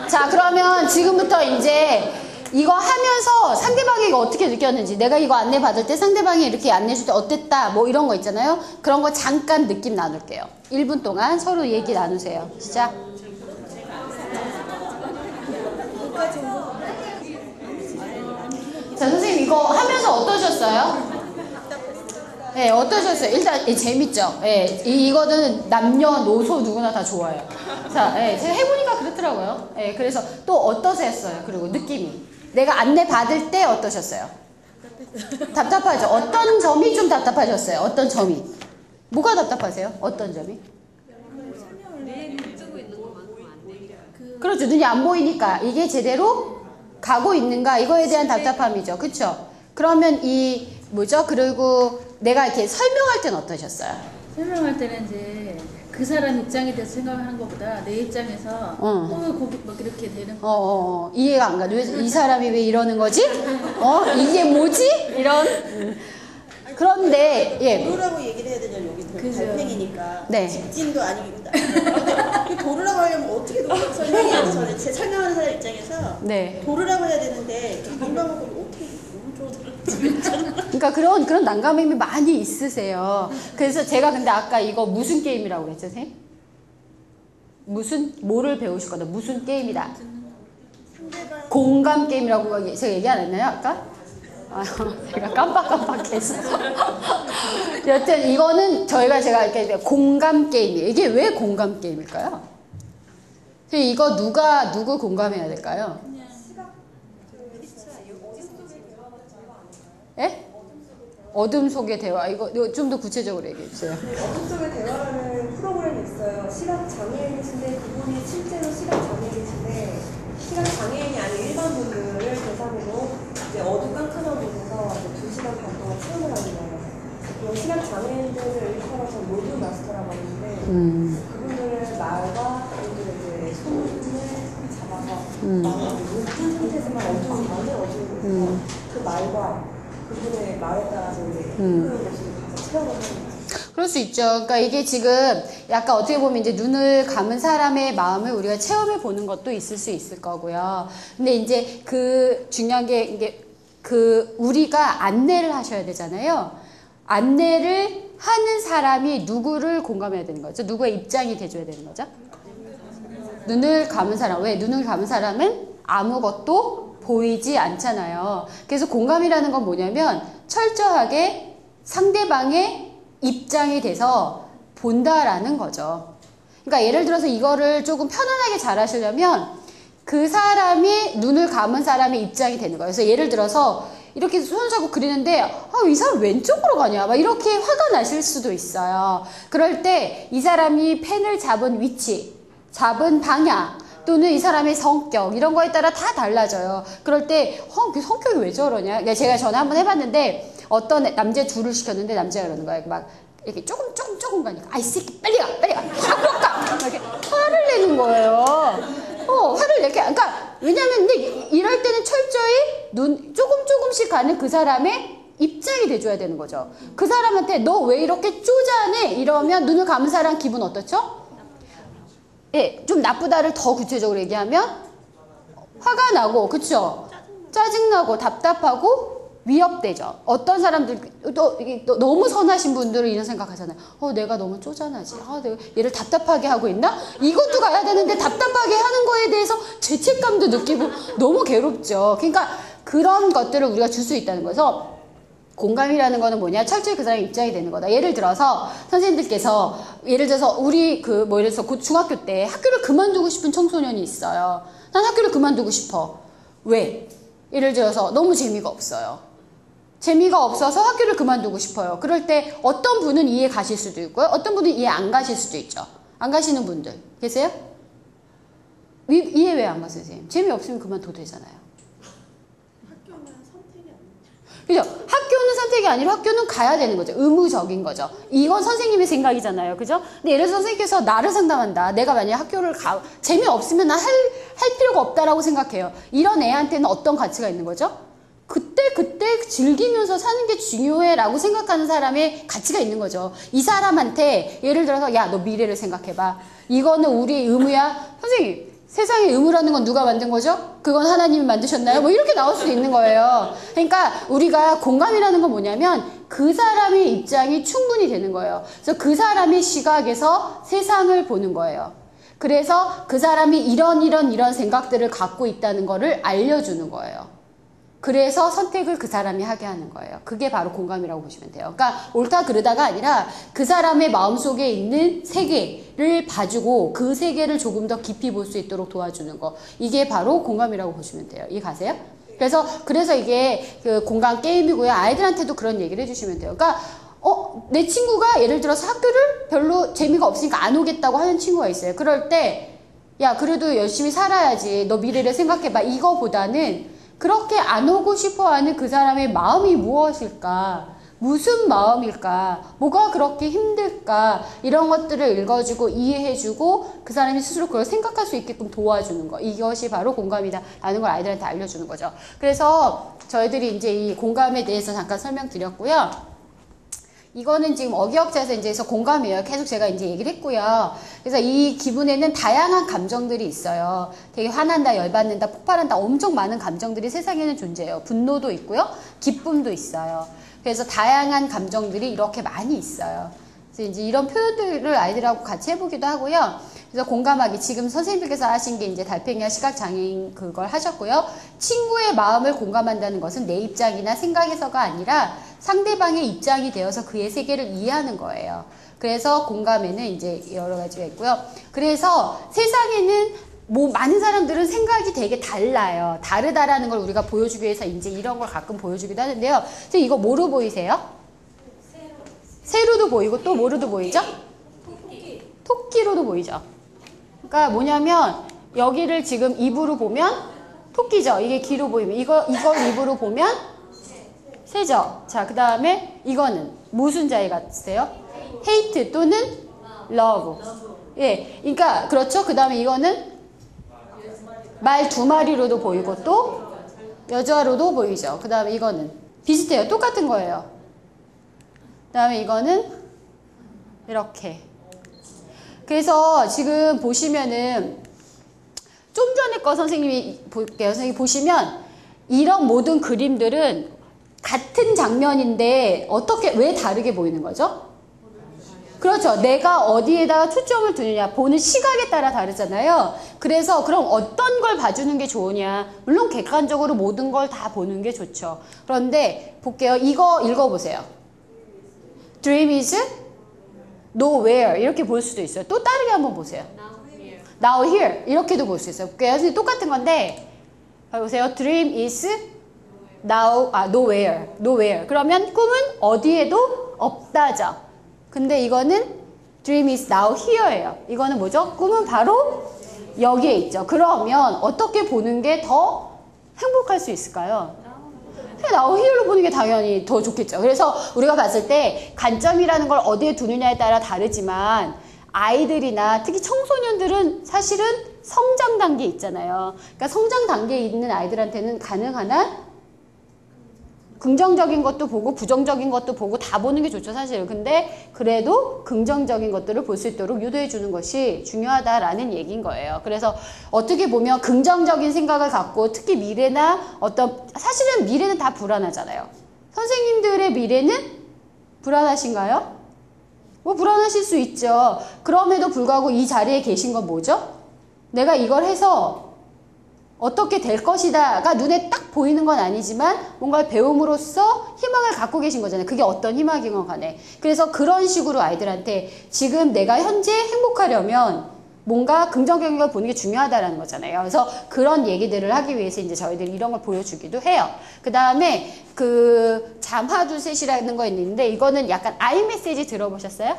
자, 그러면 지금부터 이제 이거 하면서 상대방이 이거 어떻게 느꼈는지, 내가 이거 안내 받을 때 상대방이 이렇게 안내 줄 때 어땠다 뭐 이런 거 있잖아요. 그런 거 잠깐 느낌 나눌게요. 1분 동안 서로 얘기 나누세요. 시작. 자, 선생님 이거 하면서 어떠셨어요? 어떠셨어요? 일단 재밌죠? 이거는 남녀노소 누구나 다 좋아요. 자, 제가 해보니까 그렇더라고요. 그래서 또 어떠셨어요? 그리고 느낌이 내가 안내 받을 때 어떠셨어요? 답답하죠? 어떤 점이 좀 답답하셨어요? 어떤 점이? 뭐가 답답하세요? 어떤 점이? 그렇죠. 눈이 안 보이니까 이게 제대로 가고 있는가 이거에 대한 답답함이죠. 그렇죠? 그러면 그리고 내가 이렇게 설명할 때는 어떠셨어요? 설명할 때는 이제 그 사람 입장에 대해서 생각하는 것보다 내 입장에서 거기 막 이렇게 되는 거. 이해가 안 가. 이 사람이 왜 이러는 거지? 이게 뭐지? 이런. 그런데 도르라고 얘기를 해야 되냐 여기 달팽이니까 네. 직진도 아니고 도르라고 하려면 어떻게 도르라고 설명해야 돼? 저는 제 설명하는 사람 입장에서 도르라고 해야 되는데 민감하고 어떻게 그러니까 그런 난감함이 많이 있으세요. 그래서 제가 근데 아까 이거 무슨 게임이라고 그랬죠, 선생님? 뭐를 배우실 건데 무슨 게임이다? 공감 게임이라고 제가 얘기 안 했나요, 아까? 제가 깜빡깜빡했어. 여튼 이거는 제가 이렇게 공감 게임이에요. 이게 왜 공감 게임일까요? 이거 누구 공감해야 될까요? 어둠 속의 대화. 이거 좀 더 구체적으로 얘기해 주세요. 어둠 속의 대화라는 프로그램이 있어요. 시각 장애인이신데 그분이 실제로 시각 장애인이신데 시각 장애인이 아닌 일반 분들을 대상으로 이제 어두깜깜한 곳에서 2시간 반 동안 체험을 하는 거예요. 그리고 시각 장애인들을 일컬어서 로드 마스터라고 하는데 그분들의 말과 그분들의 이제 손을 잡아서 마음이 높은 상태에서만 엄청 만들어지고 그 말과 그분의 말에 따라서 이제 그 모습을 가서 체험을 하는 거죠. 그럴 수 있죠. 그러니까 이게 지금 약간 어떻게 보면 이제 눈을 감은 사람의 마음을 우리가 체험해 보는 것도 있을 수 있을 거고요. 근데 이제 그 중요한 게 이게 그 우리가 안내를 하셔야 되잖아요. 안내를 하는 사람이 누구를 공감해야 되는 거죠? 누구의 입장이 돼줘야 되는 거죠? 눈을 감은 사람. 왜? 눈을 감은 사람은 아무것도 보이지 않잖아요. 그래서 공감이라는 건 뭐냐면 철저하게 상대방의 입장이 돼서 본다라는 거죠. 그러니까 예를 들어서 이거를 조금 편안하게 잘 하시려면 그 사람이 눈을 감은 사람의 입장이 되는 거예요. 그래서 예를 들어서 이렇게 손을 잡고 그리는데 이 사람 왼쪽으로 가냐 막 이렇게 화가 나실 수도 있어요. 그럴 때 이 사람이 펜을 잡은 위치, 잡은 방향 또는 이 사람의 성격 이런 거에 따라 다 달라져요. 그럴 때 그 성격이 왜 저러냐. 그러니까 제가 전에 한번 해봤는데 어떤 남자 둘을 시켰는데 남자가 그러는 거예요. 막 이렇게 조금 가니까 아이 새끼 빨리 가 앞으로 가 이렇게 화를 내는 거예요. 화를 내게. 그러니까 왜냐면 근데 이럴 때는 철저히 조금씩 가는 그 사람의 입장이 돼줘야 되는 거죠. 그 사람한테 너 왜 이렇게 쪼잔해 이러면 눈을 감은 사람 기분 어떻죠? 예, 좀 나쁘다를 더 구체적으로 얘기하면 화가 나고, 그쵸? 짜증나고, 답답하고, 위협되죠. 어떤 사람들, 또 너무 선하신 분들은 이런 생각하잖아요. 내가 너무 쪼잔하지. 내가 얘를 답답하게 하고 있나? 이것도 가야 되는데 답답하게 하는 거에 대해서 죄책감도 느끼고 너무 괴롭죠. 그러니까 그런 것들을 우리가 줄 수 있다는 거죠. 공감이라는 거는 뭐냐? 철저히 그 사람의 입장이 되는 거다. 예를 들어서 선생님들께서 예를 들어서 우리 예를 들어서 곧 중학교 때 학교를 그만두고 싶은 청소년이 있어요. 난 학교를 그만두고 싶어. 왜? 예를 들어서 너무 재미가 없어요. 재미가 없어서 학교를 그만두고 싶어요. 그럴 때 어떤 분은 이해 가실 수도 있고요. 어떤 분은 이해 안 가실 수도 있죠. 안 가시는 분들 계세요? 이해 왜 안 가세요, 선생님? 재미없으면 그만둬도 되잖아요. 그죠? 학교는 선택이 아니라 학교는 가야 되는 거죠. 의무적인 거죠. 이건 선생님의 생각이잖아요. 그죠? 근데 예를 들어서 선생님께서 나를 상담한다. 내가 만약에 학교를 재미없으면 난 할 필요가 없다라고 생각해요. 이런 애한테는 어떤 가치가 있는 거죠? 그때 즐기면서 사는 게 중요해 라고 생각하는 사람의 가치가 있는 거죠. 이 사람한테 예를 들어서 야, 너 미래를 생각해봐. 이거는 우리의 의무야. 선생님, 세상의 의무라는 건 누가 만든 거죠? 그건 하나님이 만드셨나요? 뭐 이렇게 나올 수도 있는 거예요. 그러니까 우리가 공감이라는 건 뭐냐면 그 사람의 입장이 충분히 되는 거예요. 그래서 그 사람의 시각에서 세상을 보는 거예요. 그래서 그 사람이 이런 생각들을 갖고 있다는 거를 알려주는 거예요. 그래서 선택을 그 사람이 하게 하는 거예요. 그게 바로 공감이라고 보시면 돼요. 그러니까 옳다 그르다가 아니라 그 사람의 마음속에 있는 세계를 봐주고 그 세계를 조금 더 깊이 볼 수 있도록 도와주는 거. 이게 바로 공감이라고 보시면 돼요. 이해 가세요? 그래서 이게 그 공감 게임이고요. 아이들한테도 그런 얘기를 해주시면 돼요. 그러니까 내 친구가 예를 들어서 학교를 별로 재미가 없으니까 안 오겠다고 하는 친구가 있어요. 그럴 때 야, 그래도 열심히 살아야지. 너 미래를 생각해봐. 이거보다는 그렇게 안 오고 싶어하는 그 사람의 마음이 무엇일까? 무슨 마음일까? 뭐가 그렇게 힘들까? 이런 것들을 읽어주고 이해해주고 그 사람이 스스로 그걸 생각할 수 있게끔 도와주는 거. 이것이 바로 공감이다라는 걸 아이들한테 알려주는 거죠. 그래서 저희들이 이제 이 공감에 대해서 잠깐 설명드렸고요. 이거는 지금 어기역자에서 이제서 공감이에요. 계속 제가 이제 얘기를 했고요. 그래서 이 기분에는 다양한 감정들이 있어요. 되게 화난다, 열받는다, 폭발한다, 엄청 많은 감정들이 세상에는 존재해요. 분노도 있고요. 기쁨도 있어요. 그래서 다양한 감정들이 이렇게 많이 있어요. 그래서 이제 이런 표현들을 아이들하고 같이 해보기도 하고요. 그래서 공감하기, 지금 선생님들께서 하신 게 이제 달팽이와 시각장애인 그걸 하셨고요. 친구의 마음을 공감한다는 것은 내 입장이나 생각에서가 아니라 상대방의 입장이 되어서 그의 세계를 이해하는 거예요. 그래서 공감에는 이제 여러 가지가 있고요. 그래서 세상에는 많은 사람들은 생각이 되게 달라요. 다르다라는 걸 우리가 보여주기 위해서 이제 이런 걸 가끔 보여주기도 하는데요. 선생님 이거 뭐로 보이세요? 새로도 보이고 또 뭐로도 보이죠? 토끼로도 보이죠. 그러니까 뭐냐면 여기를 지금 입으로 보면 토끼죠. 이게 귀로 보이면 이걸 입으로 보면 새죠. 자, 그 다음에 이거는 무슨 자의 같으세요? hate 또는 love. 예, 그러니까 그렇죠. 그 다음에 이거는 말 두 마리로도 보이고 또 여자로도 보이죠. 그 다음에 이거는 비슷해요. 똑같은 거예요. 그 다음에 이거는 이렇게. 그래서 지금 보시면은 좀 전에 거 선생님이 볼게요. 선생님 보시면 이런 모든 그림들은 같은 장면인데 어떻게 왜 다르게 보이는 거죠? 그렇죠. 내가 어디에다가 초점을 두느냐 보는 시각에 따라 다르잖아요. 그래서 그럼 어떤 걸 봐주는 게 좋으냐. 물론 객관적으로 모든 걸 다 보는 게 좋죠. 그런데 볼게요. 이거 읽어보세요. Dream is nowhere 이렇게 볼 수도 있어요. 또 다르게 한번 보세요. Now here 이렇게도 볼 수 있어요. 볼게요. 똑같은 건데 보세요. Dream is nowhere. 그러면 꿈은 어디에도 없다죠. 근데 이거는 Dream is now here예요. 이거는 뭐죠? 꿈은 바로 여기에 있죠. 그러면 어떻게 보는 게 더 행복할 수 있을까요? now here로 보는 게 당연히 더 좋겠죠. 그래서 우리가 봤을 때 관점이라는 걸 어디에 두느냐에 따라 다르지만 아이들이나 특히 청소년들은 사실은 성장 단계에 있잖아요. 그러니까 성장 단계에 있는 아이들한테는 가능한 한 긍정적인 것도 보고 부정적인 것도 보고 다 보는 게 좋죠, 사실. 근데 그래도 긍정적인 것들을 볼 수 있도록 유도해 주는 것이 중요하다라는 얘기인 거예요. 그래서 어떻게 보면 긍정적인 생각을 갖고 특히 미래나 사실은 미래는 다 불안하잖아요. 선생님들의 미래는 불안하신가요? 뭐 불안하실 수 있죠. 그럼에도 불구하고 이 자리에 계신 건 뭐죠? 내가 이걸 해서 어떻게 될 것이다가 눈에 딱 보이는 건 아니지만 뭔가를 배움으로써 희망을 갖고 계신 거잖아요. 그게 어떤 희망이건 간에. 그래서 그런 식으로 아이들한테 지금 내가 현재 행복하려면 뭔가 긍정적인 걸 보는 게 중요하다라는 거잖아요. 그래서 그런 얘기들을 하기 위해서 이제 저희들이 이런 걸 보여주기도 해요. 그 다음에 그 잠하두셋이라는 거 있는데 이거는 약간 아이메시지 들어보셨어요?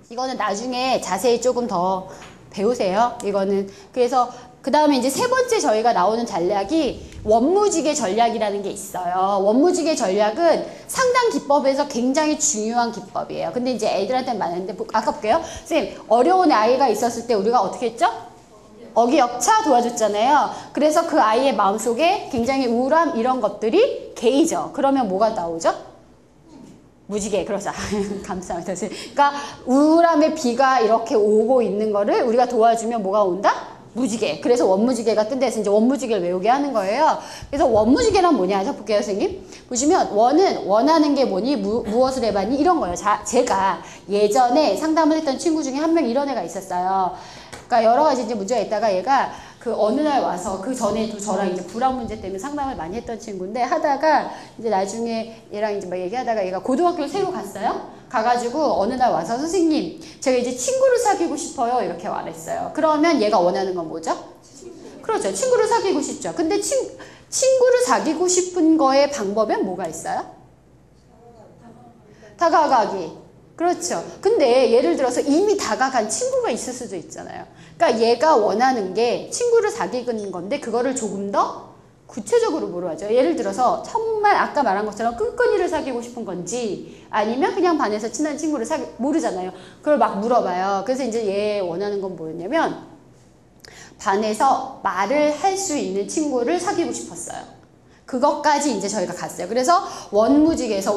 이거는 나중에 자세히 조금 더 배우세요. 이거는 그래서 그 다음에 이제 세 번째 저희가 나오는 전략이 원무지개 전략이라는 게 있어요. 원무지개 전략은 상당 기법에서 굉장히 중요한 기법이에요. 근데 이제 애들한테는 많은데 아까 볼게요. 선생님 어려운 아이가 있었을 때 우리가 어떻게 했죠? 어기역차 도와줬잖아요. 그래서 그 아이의 마음속에 굉장히 우울함 이런 것들이 개이죠. 그러면 뭐가 나오죠? 무지개. 그러자. 감사합니다. 그러니까 우울함의 비가 이렇게 오고 있는 거를 우리가 도와주면 뭐가 온다? 무지개. 그래서 원무지개가 뜬 데서 이제 원무지개를 외우게 하는 거예요. 그래서 원무지개란 뭐냐 해서 볼게요, 선생님. 보시면 원은 원하는 게 뭐니? 무엇을 해봤니? 이런 거예요. 제가 예전에 상담을 했던 친구 중에 한 명 이런 애가 있었어요. 그러니까 여러 가지 이제 문제가 있다가 얘가 그 어느 날 와서 그 전에도 저랑 이제 불안 문제 때문에 상담을 많이 했던 친구인데 하다가 이제 나중에 얘랑 이제 막 얘기하다가 얘가 고등학교를 새로 갔어요. 가가지고 어느 날 와서 선생님 제가 이제 친구를 사귀고 싶어요 이렇게 말했어요. 그러면 얘가 원하는 건 뭐죠? 그렇죠. 친구를 사귀고 싶죠. 근데 친구를 사귀고 싶은 거의 방법엔 뭐가 있어요? 다가가기. 그렇죠. 근데 예를 들어서 이미 다가간 친구가 있을 수도 있잖아요. 그러니까 얘가 원하는 게 친구를 사귀는 건데 그거를 조금 더 구체적으로 물어봐죠. 예를 들어서 정말 아까 말한 것처럼 끈끈이를 사귀고 싶은 건지 아니면 그냥 반에서 친한 친구를 모르잖아요. 그걸 막 물어봐요. 그래서 이제 얘 원하는 건 뭐였냐면 반에서 말을 할 수 있는 친구를 사귀고 싶었어요. 그것까지 이제 저희가 갔어요. 그래서 원무지개에서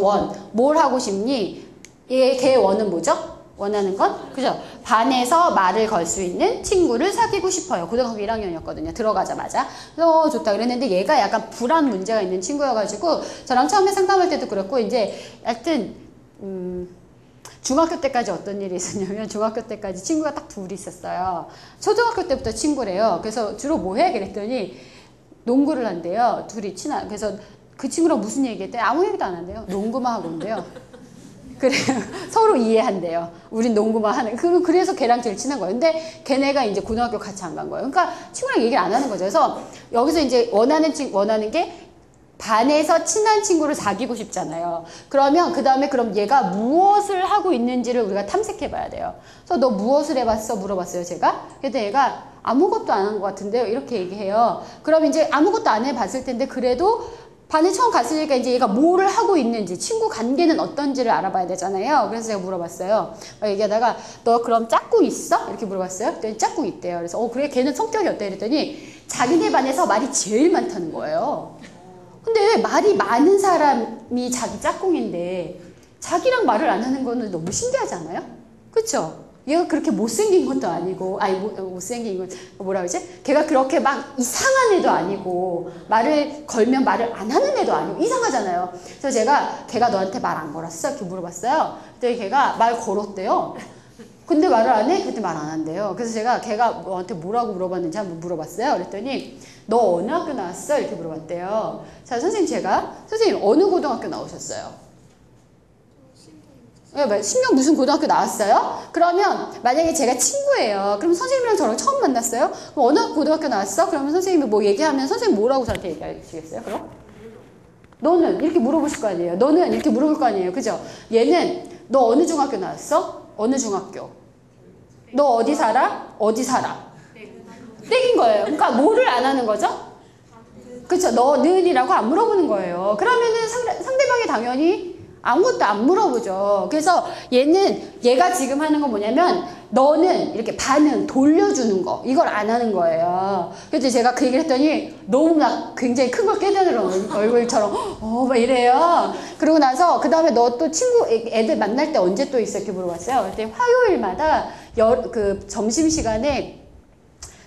뭘 하고 싶니? 걔 원은 뭐죠? 원하는 건? 그죠? 반에서 말을 걸 수 있는 친구를 사귀고 싶어요. 고등학교 1학년이었거든요. 들어가자마자. 그래서 좋다 그랬는데 얘가 약간 불안 문제가 있는 친구여가지고 저랑 처음에 상담할 때도 그랬고 이제 하여튼 중학교 때까지 어떤 일이 있었냐면 중학교 때까지 친구가 딱 둘이 있었어요. 초등학교 때부터 친구래요. 그래서 주로 뭐 해? 그랬더니 농구를 한대요. 둘이 그래서 그 친구랑 무슨 얘기했대? 아무 얘기도 안 한대요. 농구만 하고 온대요. 그래요. 서로 이해한대요. 우린 농구만 하는. 그래서 걔랑 제일 친한 거예요. 근데 걔네가 이제 고등학교 같이 안 간 거예요. 그러니까 친구랑 얘기를 안 하는 거죠. 그래서 여기서 이제 원하는 게 반에서 친한 친구를 사귀고 싶잖아요. 그러면 그 다음에 그럼 얘가 무엇을 하고 있는지를 우리가 탐색해 봐야 돼요. 그래서 너 무엇을 해봤어? 물어봤어요, 제가. 그랬더니 얘가 아무것도 안 한 것 같은데요. 이렇게 얘기해요. 그럼 이제 아무것도 안 해봤을 텐데 그래도 반에 처음 갔으니까 이제 얘가 뭐를 하고 있는지 친구 관계는 어떤지를 알아봐야 되잖아요. 그래서 제가 물어봤어요. 얘기하다가 너 그럼 짝꿍 있어? 이렇게 물어봤어요. 그랬더니 짝꿍 있대요. 그래서 그래 걔는 성격이 어때? 그랬더니 자기네 반에서 말이 제일 많다는 거예요. 근데 말이 많은 사람이 자기 짝꿍인데 자기랑 말을 안 하는 거는 너무 신기하지 않아요? 그쵸? 얘가 그렇게 못생긴 것도 아니고, 아니, 못생긴 건 뭐라 그러지? 걔가 그렇게 막 이상한 애도 아니고, 말을 걸면 말을 안 하는 애도 아니고, 이상하잖아요. 그래서 제가, 걔가 너한테 말 안 걸었어? 이렇게 물어봤어요. 그랬더니 걔가 말 걸었대요. 근데 말을 안 해? 그때 말 안 한대요. 그래서 제가 걔가 너한테 뭐라고 물어봤는지 한번 물어봤어요. 그랬더니, 너 어느 학교 나왔어? 이렇게 물어봤대요. 자, 선생님 어느 고등학교 나오셨어요? 신명 무슨 고등학교 나왔어요? 그러면 만약에 제가 친구예요. 그럼 선생님이랑 저랑 처음 만났어요? 그럼 어느 고등학교 나왔어? 그러면 선생님이 뭐 얘기하면 선생님 뭐라고 저한테 얘기하시겠어요? 그럼? 너는 이렇게 물어보실 거 아니에요? 너는 이렇게 물어볼 거 아니에요? 그죠? 얘는 너 어느 중학교 나왔어? 어느 중학교? 너 어디 살아? 어디 살아? 땡인 거예요. 그러니까 뭐를 안 하는 거죠? 그쵸? 너는이라고 안 물어보는 거예요. 그러면은 상대방이 당연히 아무것도 안 물어보죠. 그래서 얘가 지금 하는 건 뭐냐면 너는 이렇게 반응 돌려주는 거 이걸 안 하는 거예요. 그래서 제가 그 얘기를 했더니 너무 막 굉장히 큰 걸 깨닫는 얼굴처럼 막 이래요. 그러고 나서 그 다음에 너 또 애들 만날 때 언제 또 있어? 이렇게 물어봤어요. 그랬더니 화요일마다 그 점심시간에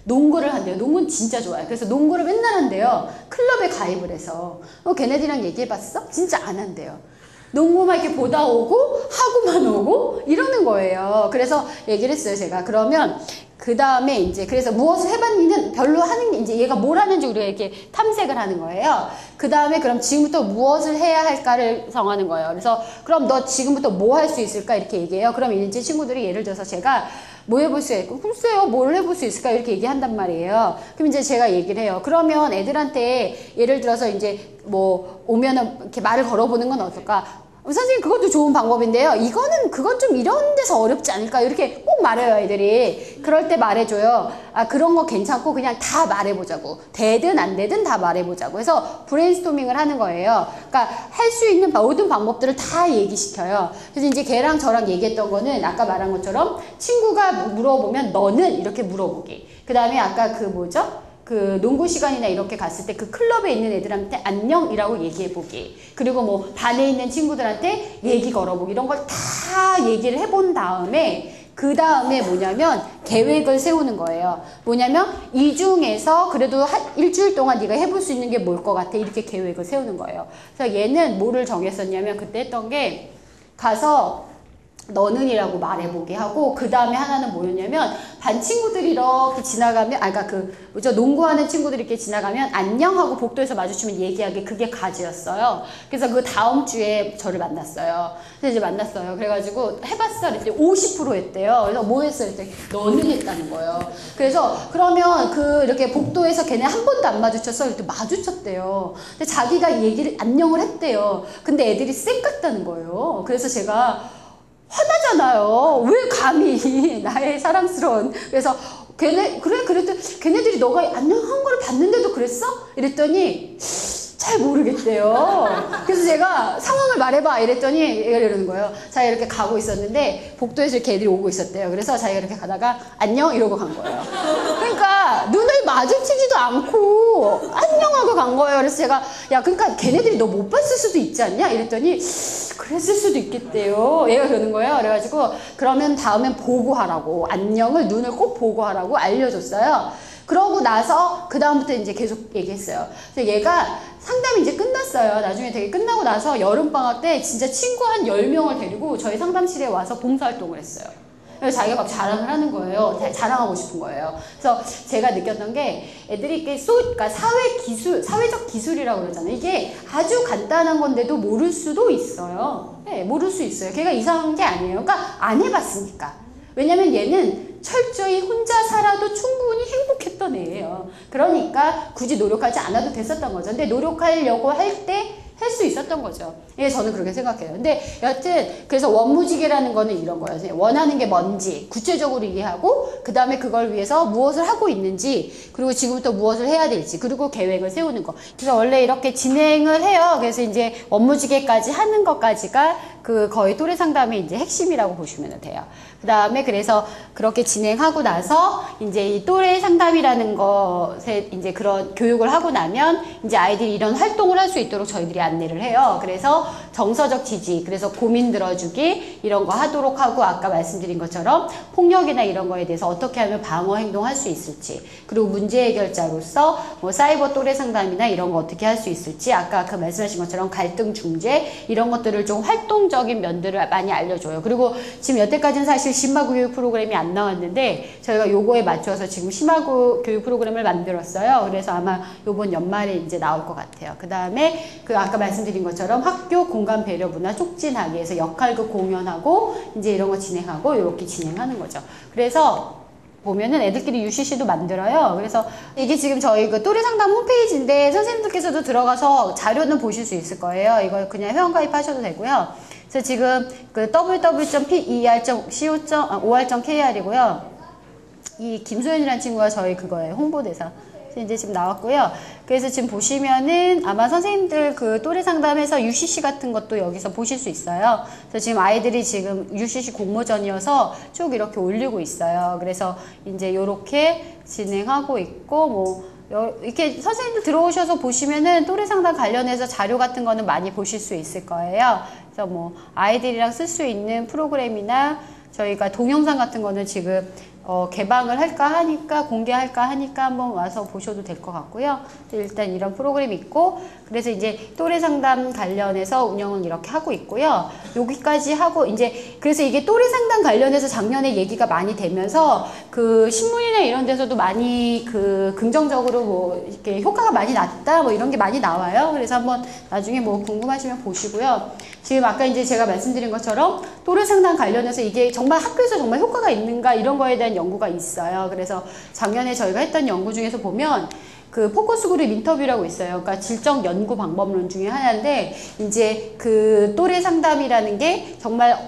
농구를 한대요. 농구는 진짜 좋아요. 그래서 농구를 맨날 한대요. 클럽에 가입을 해서. 걔네들이랑 얘기해봤어? 진짜 안 한대요. 농구만 이렇게 보다 오고 하고만 오고 이러는 거예요. 그래서 얘기를 했어요. 제가 그러면 그 다음에 이제 그래서 무엇을 해봤니는 별로 하는 게 이제 얘가 뭘 하는지 우리가 이렇게 탐색을 하는 거예요. 그 다음에 그럼 지금부터 무엇을 해야 할까를 정하는 거예요. 그래서 그럼 너 지금부터 뭐 할 수 있을까 이렇게 얘기해요. 그럼 이제 친구들이 예를 들어서 제가 뭐 해볼 수 있고 글쎄요 뭘 해볼 수 있을까 이렇게 얘기한단 말이에요. 그럼 이제 제가 얘기를 해요. 그러면 애들한테 예를 들어서 이제 뭐 오면은 이렇게 말을 걸어보는 건 어떨까? 선생님 그것도 좋은 방법인데요. 그건 좀 이런 데서 어렵지 않을까요? 이렇게 꼭 말해요 애들이. 그럴 때 말해줘요. 아 그런 거 괜찮고 그냥 다 말해보자고. 되든 안 되든 다 말해보자고 해서 브레인스토밍을 하는 거예요. 그러니까 할 수 있는 모든 방법들을 다 얘기시켜요. 그래서 이제 걔랑 저랑 얘기했던 거는 아까 말한 것처럼 친구가 물어보면 너는 이렇게 물어보기. 그 다음에 아까 그 농구 시간이나 이렇게 갔을 때 그 클럽에 있는 애들한테 안녕이라고 얘기해보기. 그리고 뭐 반에 있는 친구들한테 얘기 걸어보기. 이런 걸 다 얘기를 해본 다음에 그 다음에 뭐냐면 계획을 세우는 거예요. 뭐냐면 이 중에서 그래도 일주일 동안 네가 해볼 수 있는 게 뭘 것 같아. 이렇게 계획을 세우는 거예요. 그래서 얘는 뭐를 정했었냐면 그때 했던 게 가서 너는이라고 말해보게 하고 그 다음에 하나는 뭐였냐면 반 친구들이 이렇게 지나가면 농구하는 친구들이 이렇게 지나가면 안녕하고 복도에서 마주치면 얘기하기 그게 과제였어요. 그래서 그 다음 주에 저를 만났어요. 그래서 이제 만났어요. 그래가지고 해봤어 그랬더니 50% 했대요. 그래서 뭐 했어 그랬더니 너는 했다는 거예요. 그래서 그러면 이렇게 복도에서 걔네 한 번도 안 마주쳤어 그랬더니 마주쳤대요. 근데 자기가 안녕을 했대요. 근데 애들이 쌩 같다는 거예요. 그래서 제가 화나잖아요. 왜 감히 나의 사랑스러운. 그래서 그랬더니 걔네들이 너가 안녕한 걸 봤는데도 그랬어? 이랬더니 잘 모르겠대요. 그래서 제가 상황을 말해봐 이랬더니 얘가 이러는 거예요. 자기가 이렇게 가고 있었는데 복도에서 이렇게 애들이 오고 있었대요. 그래서 자기가 이렇게 가다가 안녕 이러고 간 거예요. 그러니까 눈을 마주치지도 않고 안녕하고 간 거예요. 그래서 제가 그러니까 걔네들이 너 못 봤을 수도 있지 않냐? 이랬더니 그랬을 수도 있겠대요. 얘가 그러는 거예요. 그래가지고 그러면 다음엔 보고하라고 안녕을 눈을 꼭 보고하라고 알려줬어요. 그러고 나서 그 다음부터 이제 계속 얘기했어요. 그래서 얘가 상담이 이제 끝났어요. 나중에 되게 끝나고 나서 여름방학 때 진짜 친구 한 10명을 데리고 저희 상담실에 와서 봉사활동을 했어요. 그래서 자기가 막 자랑을 하는 거예요. 자랑하고 싶은 거예요. 그래서 제가 느꼈던 게 애들이 그러니까 사회적 기술이라고 그러잖아요. 이게 아주 간단한 건데도 모를 수도 있어요. 네, 모를 수 있어요. 걔가 이상한 게 아니에요. 그러니까 안 해봤으니까. 왜냐면 얘는 철저히 혼자 살아도 충분히 행복했던 애예요. 그러니까 굳이 노력하지 않아도 됐었던 거죠. 근데 노력하려고 할 때 할 수 있었던 거죠. 예, 저는 그렇게 생각해요. 근데 여하튼 그래서 원무지개라는 거는 이런 거예요. 원하는 게 뭔지 구체적으로 얘기하고 그 다음에 그걸 위해서 무엇을 하고 있는지 그리고 지금부터 무엇을 해야 될지 그리고 계획을 세우는 거. 그래서 원래 이렇게 진행을 해요. 그래서 이제 원무지개까지 하는 것까지가 그 거의 또래 상담의 이제 핵심이라고 보시면 돼요. 그 다음에 그래서 그렇게 진행하고 나서 이제 이 또래 상담이라는 것에 이제 그런 교육을 하고 나면 이제 아이들이 이런 활동을 할 수 있도록 저희들이 안내를 해요. 그래서 정서적 지지, 그래서 고민 들어주기 이런 거 하도록 하고 아까 말씀드린 것처럼 폭력이나 이런 거에 대해서 어떻게 하면 방어 행동할 수 있을지, 그리고 문제 해결자로서 뭐 사이버 또래 상담이나 이런 거 어떻게 할 수 있을지, 아까 그 말씀하신 것처럼 갈등 중재 이런 것들을 좀 활동적인 면들을 많이 알려줘요. 그리고 지금 여태까지는 사실 심화구 교육 프로그램이 안 나왔는데 저희가 요거에 맞춰서 지금 심화구 교육 프로그램을 만들었어요. 그래서 아마 요번 연말에 이제 나올 것 같아요. 그 다음에 그 아까 말씀드린 것처럼 학교 공간 배려 문화 촉진하기 위해서 역할극 공연하고 이제 이런 거 진행하고 이렇게 진행하는 거죠. 그래서 보면은 애들끼리 UCC도 만들어요. 그래서 이게 지금 저희 그 또래 상담 홈페이지인데 선생님들께서도 들어가서 자료는 보실 수 있을 거예요. 이거 그냥 회원가입 하셔도 되고요. 그래서 지금 그 www.per.or.kr이고요. 이 김소연이라는 친구가 저희 그거예요. 홍보대사. 이제 지금 나왔고요. 그래서 지금 보시면은 아마 선생님들 그 또래 상담에서 UCC 같은 것도 여기서 보실 수 있어요. 그래서 지금 아이들이 지금 UCC 공모전이어서 쭉 이렇게 올리고 있어요. 그래서 이제 요렇게 진행하고 있고 뭐 이렇게 선생님들 들어오셔서 보시면은 또래 상담 관련해서 자료 같은 거는 많이 보실 수 있을 거예요. 그래서 뭐 아이들이랑 쓸 수 있는 프로그램이나 저희가 동영상 같은 거는 지금 개방을 할까 하니까 공개할까 하니까 한번 와서 보셔도 될 것 같고요. 일단 이런 프로그램이 있고 그래서 이제 또래 상담 관련해서 운영은 이렇게 하고 있고요. 여기까지 하고 이제 그래서 이게 또래 상담 관련해서 작년에 얘기가 많이 되면서 그 신문이나 이런 데서도 많이 그 긍정적으로 뭐 이렇게 효과가 많이 났다 뭐 이런 게 많이 나와요. 그래서 한번 나중에 뭐 궁금하시면 보시고요. 지금 아까 이제 제가 말씀드린 것처럼 또래 상담 관련해서 이게 정말 학교에서 정말 효과가 있는가 이런 거에 대한 연구가 있어요. 그래서 작년에 저희가 했던 연구 중에서 보면 그 포커스 그룹 인터뷰라고 있어요. 그러니까 질적 연구 방법론 중에 하나인데 이제 그 또래 상담이라는 게 정말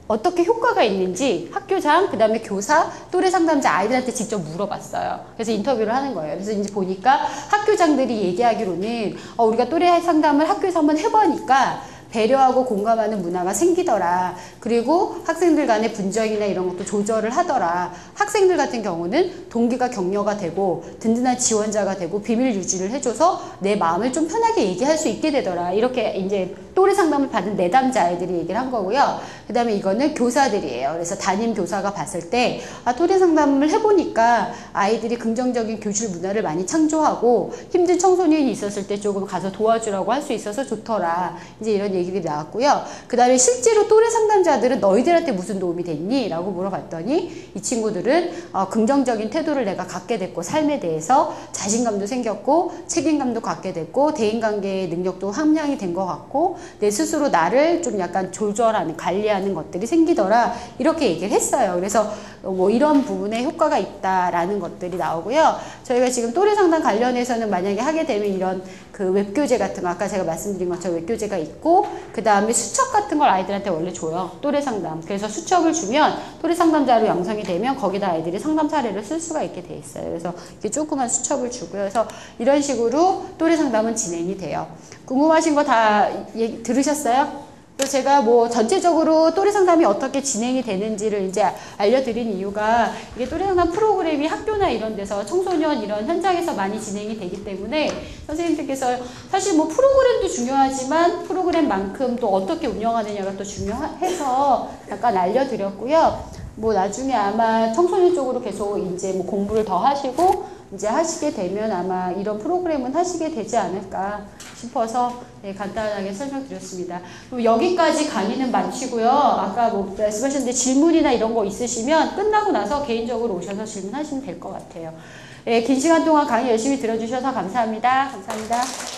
어떻게 효과가 있는지 학교장, 그 다음에 교사, 또래 상담자 아이들한테 직접 물어봤어요. 그래서 인터뷰를 하는 거예요. 그래서 이제 보니까 학교장들이 얘기하기로는 우리가 또래 상담을 학교에서 한번 해보니까 배려하고 공감하는 문화가 생기더라. 그리고 학생들 간의 분쟁이나 이런 것도 조절을 하더라. 학생들 같은 경우는 동기가 격려가 되고 든든한 지원자가 되고 비밀 유지를 해줘서 내 마음을 좀 편하게 얘기할 수 있게 되더라. 이렇게 이제 또래 상담을 받은 내담자 아이들이 얘기를 한 거고요. 그 다음에 이거는 교사들이에요. 그래서 담임 교사가 봤을 때 또래 상담을 해보니까 아이들이 긍정적인 교실 문화를 많이 창조하고 힘든 청소년이 있었을 때 조금 가서 도와주라고 할 수 있어서 좋더라. 이제 이런 얘기들이 나왔고요. 그 다음에 실제로 또래 상담자들은 너희들한테 무슨 도움이 됐니? 라고 물어봤더니 이 친구들은 긍정적인 태도를 내가 갖게 됐고 삶에 대해서 자신감도 생겼고 책임감도 갖게 됐고 대인관계의 능력도 함량이 된 것 같고 내 스스로 나를 좀 약간 조절하는 관리하는 것들이 생기더라. 이렇게 얘기를 했어요. 그래서 뭐 이런 부분에 효과가 있다라는 것들이 나오고요. 저희가 지금 또래 상담 관련해서는 만약에 하게 되면 이런 그 웹교재 같은 거 아까 제가 말씀드린 것처럼 웹교재가 있고 그 다음에 수첩 같은 걸 아이들한테 원래 줘요. 또래 상담. 그래서 수첩을 주면 또래 상담자로 양성이 되면 거기다 아이들이 상담 사례를 쓸 수가 있게 돼 있어요. 그래서 이렇게 조그만 수첩을 주고요. 그래서 이런 식으로 또래 상담은 진행이 돼요. 궁금하신 거 다 들으셨어요? 그래서 제가 뭐 전체적으로 또래 상담이 어떻게 진행이 되는지를 이제 알려드린 이유가 이게 또래 상담 프로그램이 학교나 이런 데서 청소년 이런 현장에서 많이 진행이 되기 때문에 선생님들께서 사실 뭐 프로그램도 중요하지만 프로그램만큼 또 어떻게 운영하느냐가 또 중요해서 잠깐 알려드렸고요. 뭐 나중에 아마 청소년 쪽으로 계속 이제 뭐 공부를 더 하시고 이제 하시게 되면 아마 이런 프로그램은 하시게 되지 않을까 싶어서 네, 간단하게 설명드렸습니다. 그럼 여기까지 강의는 마치고요. 아까 뭐 말씀하셨는데 질문이나 이런 거 있으시면 끝나고 나서 개인적으로 오셔서 질문하시면 될 것 같아요. 네, 긴 시간 동안 강의 열심히 들어주셔서 감사합니다. 감사합니다.